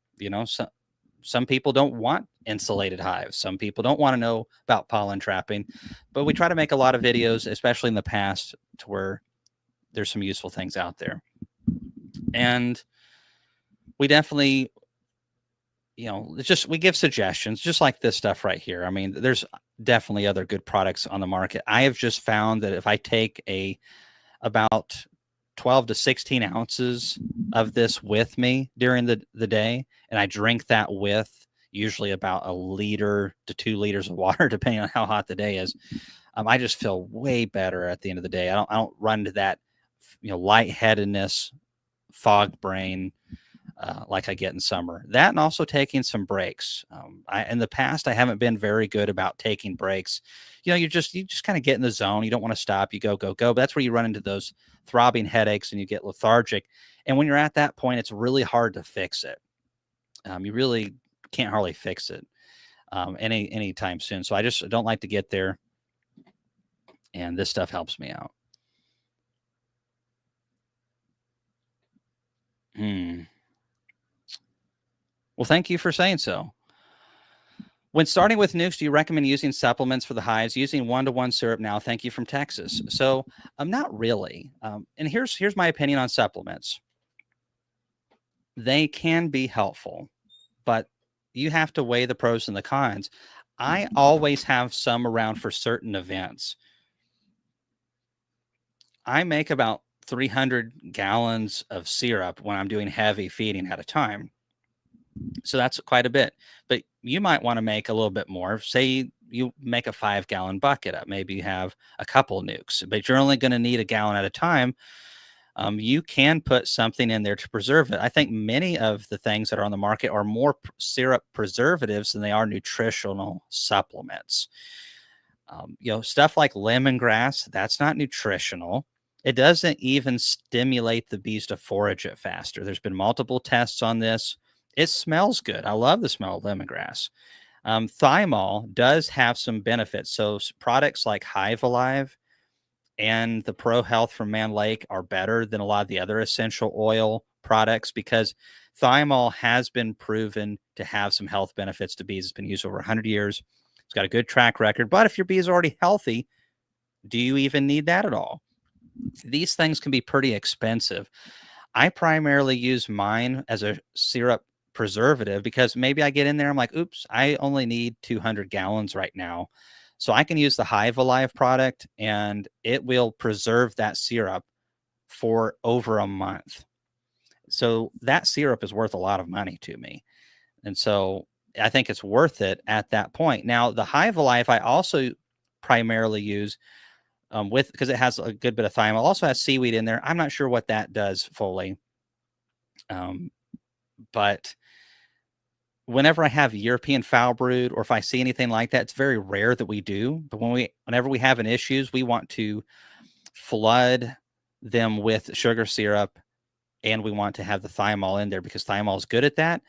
Speaker 1: Some people don't want insulated hives. Some people don't want to know about pollen trapping, but we try to make a lot of videos, especially in the past, to where there's some useful things out there. And we definitely, we give suggestions, just like this stuff right here. I mean, there's definitely other good products on the market. I have just found that if I take about 12 to 16 ounces of this with me during the day, and I drink that with usually about 1 liter to 2 liters of water, depending on how hot the day is, I just feel way better at the end of the day. I don't run into that, lightheadedness, fog brain, like I get in summer. That, and also taking some breaks. In the past, I haven't been very good about taking breaks. You just kind of get in the zone. You don't want to stop. You go. But that's where you run into those throbbing headaches and you get lethargic. And when you're at that point, it's really hard to fix it. You really can't hardly fix it anytime soon. So I just don't like to get there. And this stuff helps me out. Well, thank you for saying so. When starting with nukes, do you recommend using supplements for the hives? Using 1-to-1 syrup now. Thank you from Texas. So I'm not really. And here's my opinion on supplements. They can be helpful, but you have to weigh the pros and the cons. I always have some around for certain events. I make about 300 gallons of syrup when I'm doing heavy feeding at a time. So that's quite a bit, but you might want to make a little bit more. Say you make a 5-gallon bucket up. Maybe you have a couple nukes, but you're only going to need a gallon at a time. You can put something in there to preserve it. I think many of the things that are on the market are more syrup preservatives than they are nutritional supplements. Stuff like lemongrass, that's not nutritional. It doesn't even stimulate the bees to forage it faster. There's been multiple tests on this. It smells good. I love the smell of lemongrass. Thymol does have some benefits. So products like Hive Alive and the Pro Health from Man Lake are better than a lot of the other essential oil products because thymol has been proven to have some health benefits to bees. It's been used over 100 years. It's got a good track record. But if your bees are already healthy, do you even need that at all? These things can be pretty expensive. I primarily use mine as a syrup preservative because maybe I get in there, I'm like, oops, I only need 200 gallons right now. So I can use the Hive Alive product and it will preserve that syrup for over a month. So that syrup is worth a lot of money to me. And so I think it's worth it at that point. Now, the Hive Alive, I also primarily use with because it has a good bit of thyme. It also has seaweed in there. I'm not sure what that does fully. Um, but whenever I have European foul brood or if I see anything like that, it's very rare that we do. But whenever we have an issues, we want to flood them with sugar syrup and we want to have the thymol in there because thymol is good at that.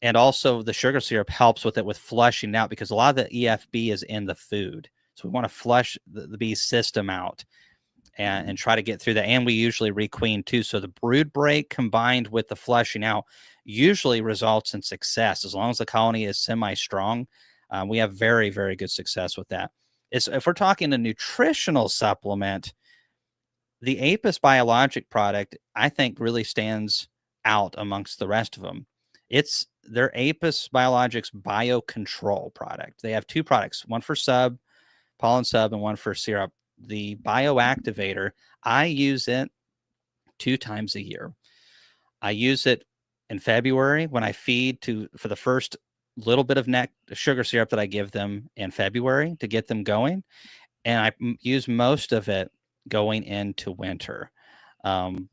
Speaker 1: And also the sugar syrup helps with it with flushing out because a lot of the EFB is in the food. So we want to flush the bee system out and try to get through that. And we usually requeen too. So the brood break combined with the flushing out usually results in success. As long as the colony is semi-strong, we have very, very good success with that. If we're talking a nutritional supplement, the Apis biologic product, I think really stands out amongst the rest of them. It's their Apis Biologics Biocontrol product. They have two products, one for pollen sub, and one for syrup. The bioactivator, I use it 2 times a year. I use it in February when I feed for the first little bit of sugar syrup that I give them in February to get them going. And I use most of it going into winter. Um,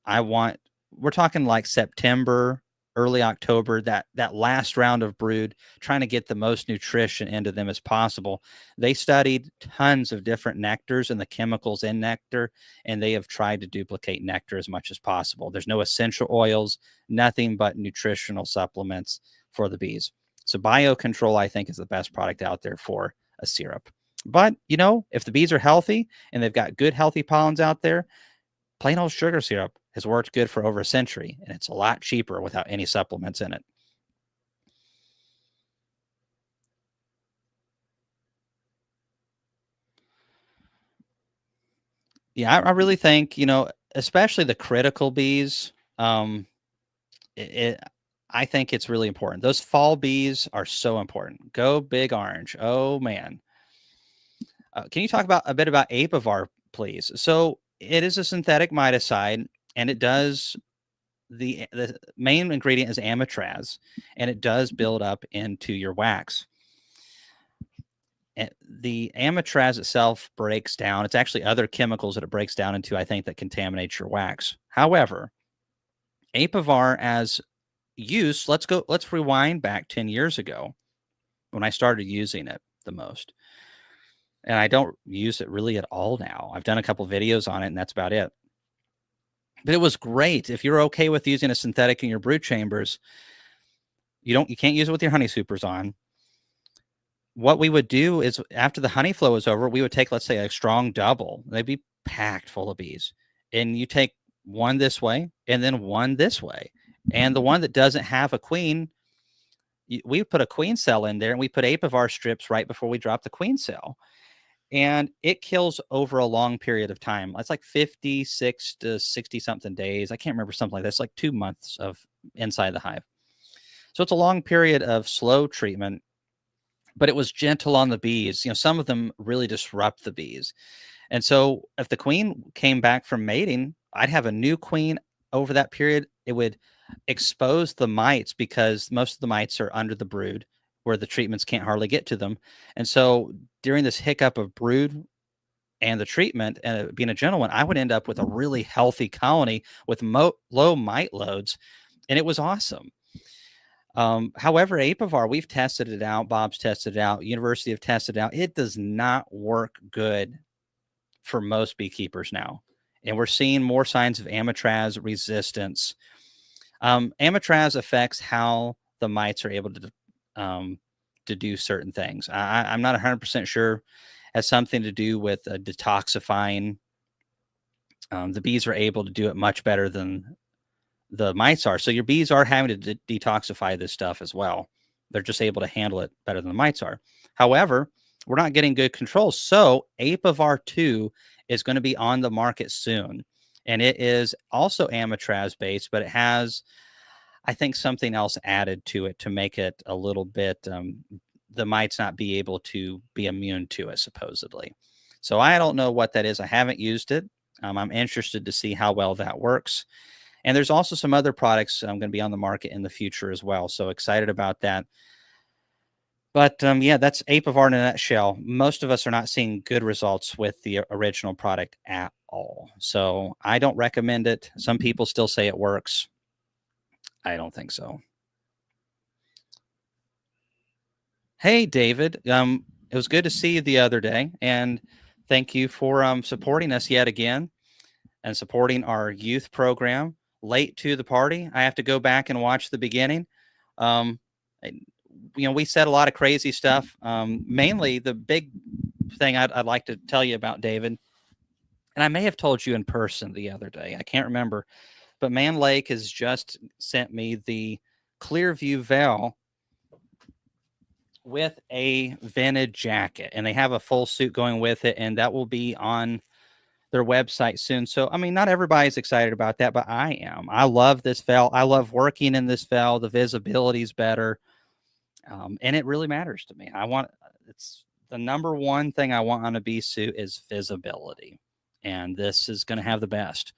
Speaker 1: we're talking like September, early October, that last round of brood, trying to get the most nutrition into them as possible. They studied tons of different nectars and the chemicals in nectar, and they have tried to duplicate nectar as much as possible. There's no essential oils, nothing but nutritional supplements for the bees. So Biocontrol, I think, is the best product out there for a syrup. But, if the bees are healthy and they've got good, healthy pollens out there, plain old sugar syrup has worked good for over a century, and it's a lot cheaper without any supplements in it. Yeah, I really think, especially the critical bees, it I think it's really important. Those fall bees are so important. Go big orange. Oh, man. Can you talk about a bit about Apivar, please? So it is a synthetic miticide, and it does the main ingredient is amitraz, and it does build up into your wax. And the amitraz itself breaks down. It's actually other chemicals that it breaks down into, I think, that contaminates your wax. However, Apivar as use, let's rewind back 10 years ago when I started using it the most. And I don't use it really at all now. I've done a couple videos on it, and that's about it. But it was great. If you're okay with using a synthetic in your brood chambers, you can't use it with your honey supers on. What we would do is after the honey flow is over, we would take, let's say, a strong double. They'd be packed full of bees. And you take one this way and then one this way. And the one that doesn't have a queen, we put a queen cell in there and we put Apivar strips right before we drop the queen cell. And it kills over a long period of time. It's like 56 to 60 something days. I can't remember, something like that. It's like 2 months of inside the hive. So it's a long period of slow treatment, but it was gentle on the bees. Some of them really disrupt the bees. And so if the queen came back from mating, I'd have a new queen over that period. It would expose the mites because most of the mites are under the brood where the treatments can't hardly get to them. And so during this hiccup of brood and the treatment and being a gentle one, I would end up with a really healthy colony with low mite loads. And it was awesome. However, Apivar, we've tested it out. Bob's tested it out. University have tested it out. It does not work good for most beekeepers now. And we're seeing more signs of amitraz resistance. Amitraz affects how the mites are able to do certain things. I'm not 100% sure. It has something to do with detoxifying The bees are able to do it much better than the mites are. So your bees are having to detoxify this stuff as well. They're just able to handle it better than the mites are. However, we're not getting good control. So Apivar 2 is going to be on the market soon. And it is also Amitraz based, but it has, I think, something else added to it to make it a little bit, the mites not be able to be immune to it, supposedly. So I don't know what that is. I haven't used it. I'm interested to see how well that works. And there's also some other products going to be on the market in the future as well. So excited about that. But yeah, that's Apivar in a nutshell. Most of us are not seeing good results with the original product at all. So I don't recommend it. Some people still say it works. I don't think so. Hey, David. It was good to see you the other day, and thank you for supporting us yet again and supporting our youth program. Late to the party, I have to go back and watch the beginning. Um, we said a lot of crazy stuff. Mainly, the big thing I'd like to tell you about, David, and I may have told you in person the other day. I can't remember, but Man Lake has just sent me the Clearview veil with a vented jacket, and they have a full suit going with it, and that will be on their website soon. So, I mean, not everybody's excited about that, but I am. I love this veil. I love working in this veil. The visibility is better, and it really matters to me. It's the number one thing I want on a bee suit is visibility, and this is going to have the best.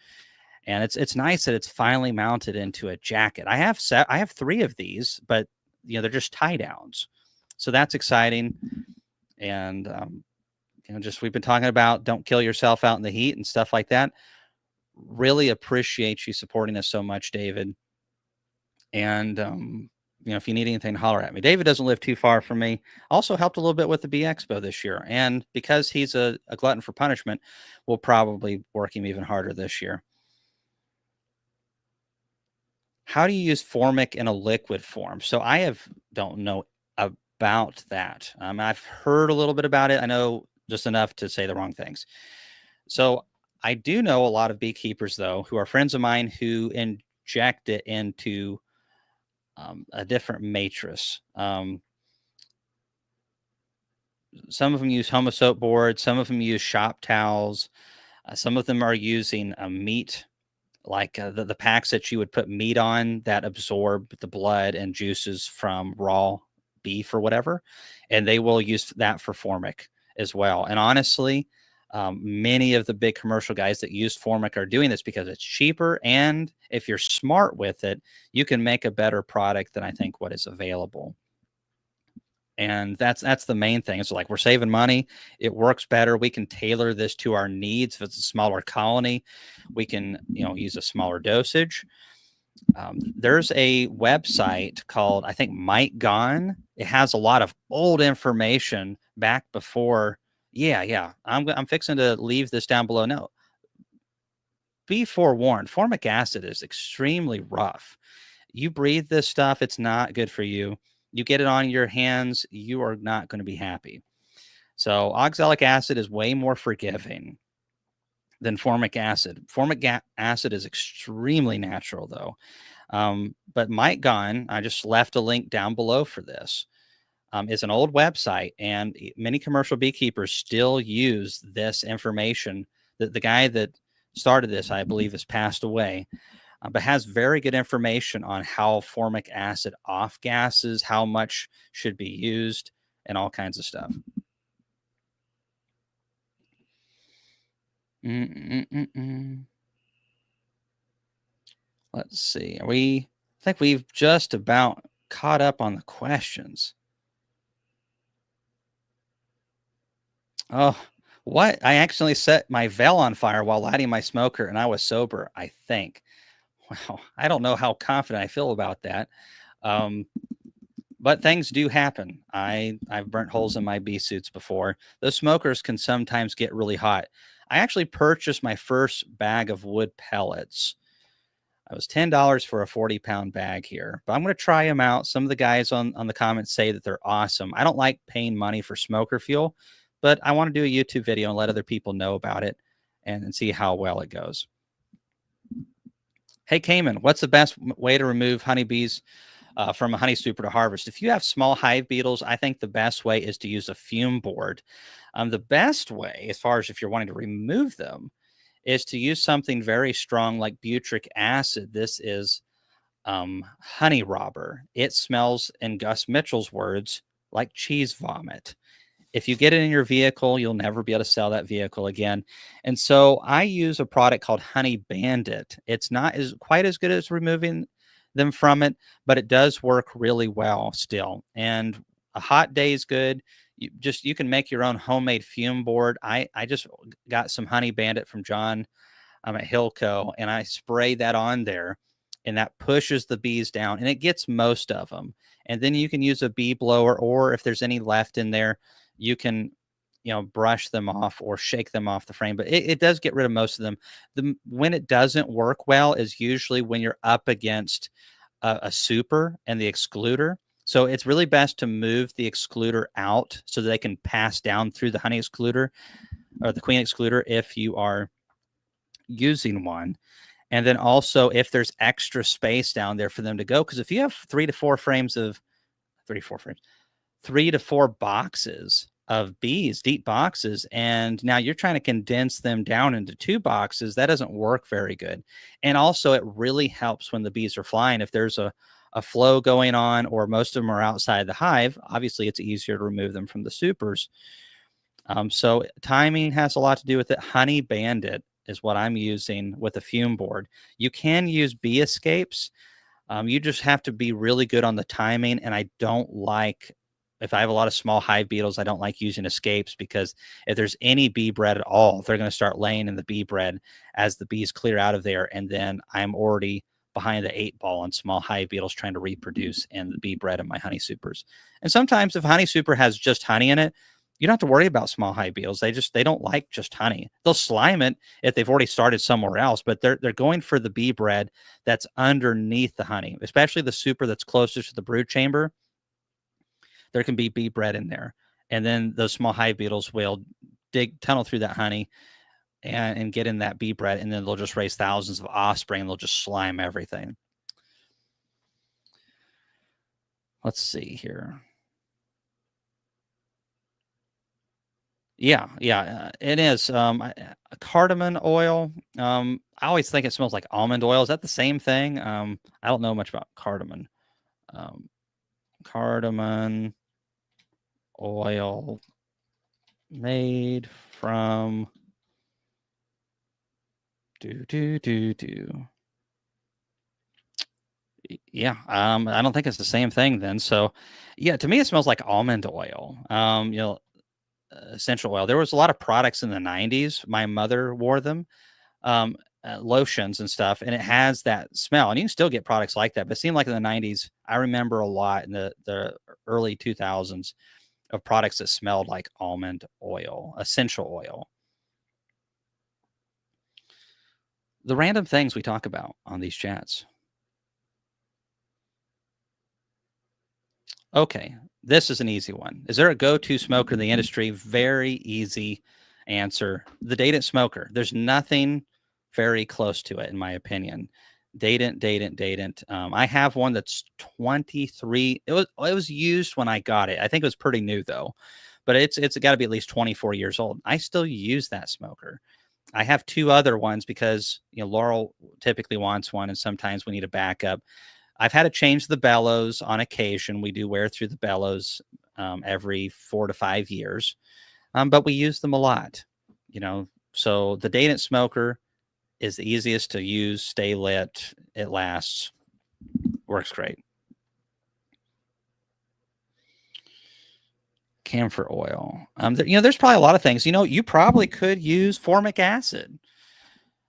Speaker 1: And it's nice that it's finally mounted into a jacket. I have 3 of these, but they're just tie downs. So that's exciting. And just we've been talking about don't kill yourself out in the heat and stuff like that. Really appreciate you supporting us so much, David. And if you need anything, holler at me. David doesn't live too far from me. Also helped a little bit with the Bee Expo this year. And because he's a glutton for punishment, we'll probably work him even harder this year. How do you use formic in a liquid form? So don't know about that. I've heard a little bit about it. I know just enough to say the wrong things. So I do know a lot of beekeepers, though, who are friends of mine who inject it into a different matrix. Some of them use homosoap boards. Some of them use shop towels. Some of them are using a meat, like the packs that you would put meat on that absorb the blood and juices from raw beef or whatever. And they will use that for formic as well. And honestly, many of the big commercial guys that use formic are doing this because it's cheaper. And if you're smart with it, you can make a better product than I think what is available. And that's the main thing. It's like we're saving money. It works better. We can tailor this to our needs. If it's a smaller colony, we can use a smaller dosage. There's a website called, I think, Mite Gone. It has a lot of old information back before. Yeah. I'm fixing to leave this down below. No, be forewarned. Formic acid is extremely rough. You breathe this stuff, it's not good for you. You get it on your hands, you are not going to be happy. So oxalic acid is way more forgiving than formic acid. Acid is extremely natural, though. But Mite Gone, I just left a link down below for this, is an old website, and many commercial beekeepers still use this information. The guy that started this, I believe, has passed away, but has very good information on how formic acid off gases, how much should be used, and all kinds of stuff. Let's see. I think we've just about caught up on the questions. Oh, what? I accidentally set my veil on fire while lighting my smoker, and I was sober, I think. Wow. I don't know how confident I feel about that. But things do happen. I've burnt holes in my bee suits before. Those smokers can sometimes get really hot. I actually purchased my first bag of wood pellets. It was $10 for a 40-pound bag here, but I'm going to try them out. Some of the guys on the comments say that they're awesome. I don't like paying money for smoker fuel, but I want to do a YouTube video and let other people know about it. and see how well it goes. Hey, Cayman, what's the best way to remove honeybees from a honey super to harvest? If you have small hive beetles, I think the best way is to use a fume board. The best way, as far as if you're wanting to remove them, is to use something very strong like butyric acid. This is honey robber. It smells, in Gus Mitchell's words, like cheese vomit. If you get it in your vehicle, you'll never be able to sell that vehicle again. And so I use a product called Honey Bandit. It's not as quite as good as removing them from it, but it does work really well still. And a hot day is good. You can make your own homemade fume board. I just got some Honey Bandit from John. I'm at Hilco, and I spray that on there, and that pushes the bees down, and it gets most of them. And then you can use a bee blower, or if there's any left in there, you can, brush them off or shake them off the frame. But it does get rid of most of them. When it doesn't work well is usually when you're up against a super and the excluder. So it's really best to move the excluder out so that they can pass down through the honey excluder or the queen excluder if you are using one. And then also if there's extra space down there for them to go, because if you have 3 to 4 boxes of bees, deep boxes, and now you're trying to condense them down into 2 boxes, that doesn't work very good. And also it really helps when the bees are flying. If there's a flow going on or most of them are outside the hive, obviously it's easier to remove them from the supers. So timing has a lot to do with it. Honey Bandit is what I'm using with a fume board. You can use bee escapes. You just have to be really good on the timing. And I don't like, if I have a lot of small hive beetles, I don't like using escapes because if there's any bee bread at all, they're going to start laying in the bee bread as the bees clear out of there. And then I'm already behind the 8 ball on small hive beetles trying to reproduce in the bee bread of my honey supers. And sometimes if honey super has just honey in it, you don't have to worry about small hive beetles. They don't like just honey. They'll slime it if they've already started somewhere else, but they're going for the bee bread that's underneath the honey, especially the super that's closest to the brood chamber. There can be bee bread in there, and then those small hive beetles will tunnel through that honey and get in that bee bread, and then they'll just raise thousands of offspring and they'll just slime everything. Let's see here. Yeah, it is. Cardamom oil. I always think it smells like almond oil. Is that the same thing? I don't know much about cardamom. Um, Cardamom oil made from do. Yeah, I don't think it's the same thing then. So, yeah, to me it smells like almond oil. Essential oil. There was a lot of products in the 90s. My mother wore them, lotions and stuff, and it has that smell. And you can still get products like that, but it seemed like in the 90s, I remember a lot in the early 2000s of products that smelled like almond oil, essential oil. The random things we talk about on these chats. Okay, this is an easy one. Is there a go-to smoker in the industry? Very easy answer. The Datent smoker. There's nothing very close to it, in my opinion. Datent. I have one that's 23. It was used when I got it. I think it was pretty new though, but it's got to be at least 24 years old. I still use that smoker. I have 2 other ones because Laurel typically wants one, and sometimes we need a backup. I've had to change the bellows on occasion. We do wear through the bellows every 4 to 5 years, but we use them a lot, So the Datent smoker is the easiest to use, stay lit, it lasts, works great. Camphor oil. There's probably a lot of things. You probably could use formic acid.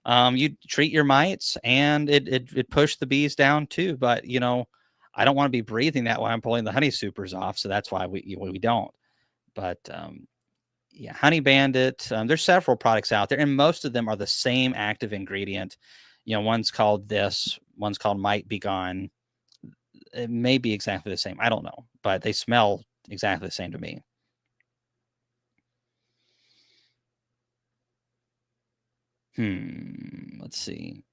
Speaker 1: You treat your mites and it pushed the bees down too. But I don't want to be breathing that while I'm pulling the honey supers off, so that's why we don't. But yeah, Honey Bandit. There's several products out there, and most of them are the same active ingredient. One's called this, one's called Might Be Gone. It may be exactly the same. I don't know, but they smell exactly the same to me. Let's see.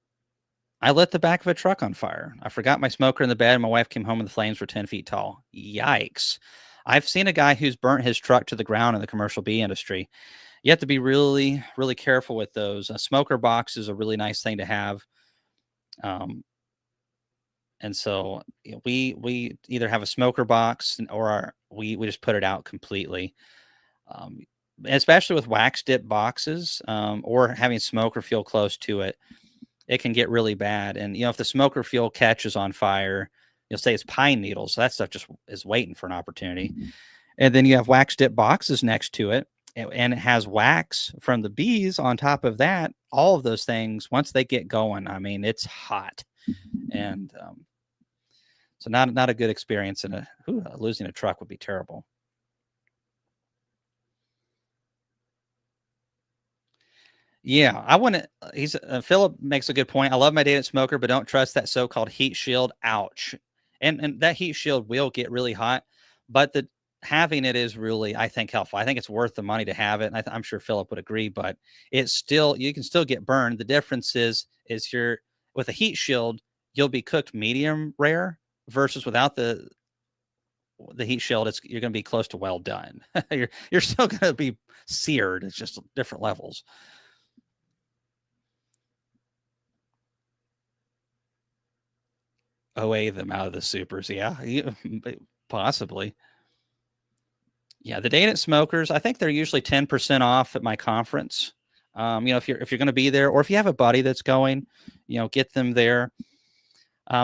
Speaker 1: I lit the back of a truck on fire. I forgot my smoker in the bed, and my wife came home and the flames were 10 feet tall. Yikes. I've seen a guy who's burnt his truck to the ground in the commercial bee industry. You have to be really, really careful with those. A smoker box is a really nice thing to have. Um, and so we either have a smoker box we just put it out completely. Um, Especially with wax dip boxes, or having smoker fuel close to it, it can get really bad. And if the smoker fuel catches on fire, you'll say it's pine needles. So that stuff just is waiting for an opportunity. And then you have wax dip boxes next to it, and it has wax from the bees on top of that. All of those things, once they get going, I mean, it's hot. And so not a good experience. And losing a truck would be terrible. Yeah, I want to. He's Philip makes a good point. I love my dated smoker, but don't trust that so-called heat shield. Ouch! And that heat shield will get really hot, but the having it is really, I think, helpful. I think it's worth the money to have it, and I'm sure Philip would agree. But it's still, you can still get burned. The difference is you're with a heat shield, you'll be cooked medium rare versus without the heat shield, you're going to be close to well done. You're still going to be seared. It's just different levels. OA them out of the supers. Yeah, possibly. Yeah, the Date Smokers, I think they're usually 10% off at my conference. If you're going to be there, or if you have a buddy that's going, get them there.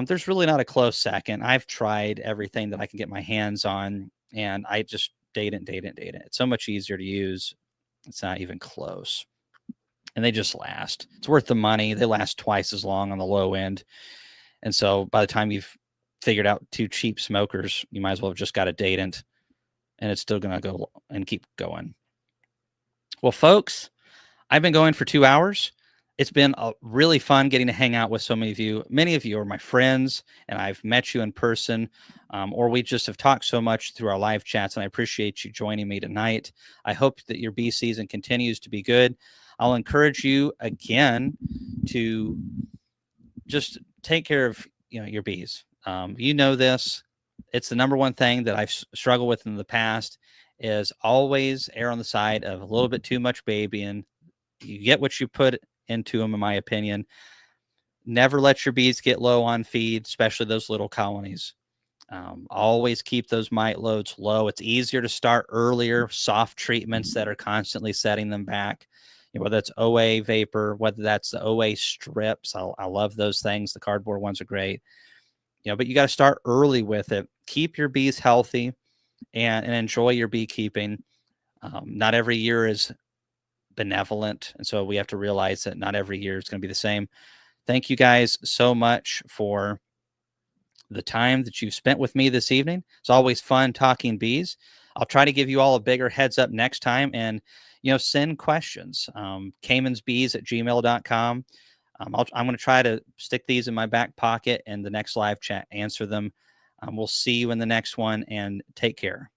Speaker 1: There's really not a close second. I've tried everything that I can get my hands on, and I just date it. It's so much easier to use. It's not even close, and they just last. It's worth the money. They last twice as long on the low end. And so by the time you've figured out two cheap smokers, you might as well have just got a Datant, and it's still going to go and keep going. Well, folks, I've been going for 2 hours. It's been really fun getting to hang out with so many of you. Many of you are my friends, and I've met you in person, or we just have talked so much through our live chats, and I appreciate you joining me tonight. I hope that your bee season continues to be good. I'll encourage you again to just take care of your bees. This. It's the number one thing that I've struggled with in the past is always err on the side of a little bit too much babying. You get what you put into them, in my opinion. Never let your bees get low on feed, especially those little colonies. Always keep those mite loads low. It's easier to start earlier, soft treatments that are constantly setting them back. Whether it's OA vapor, whether that's the OA strips. I love those things. The cardboard ones are great. But you got to start early with it. Keep your bees healthy and enjoy your beekeeping. Not every year is benevolent. And so we have to realize that not every year is going to be the same. Thank you guys so much for the time that you've spent with me this evening. It's always fun talking bees. I'll try to give you all a bigger heads up next time, and send questions. CaymansBees@gmail.com. I'm going to try to stick these in my back pocket and the next live chat, answer them. We'll see you in the next one, and take care.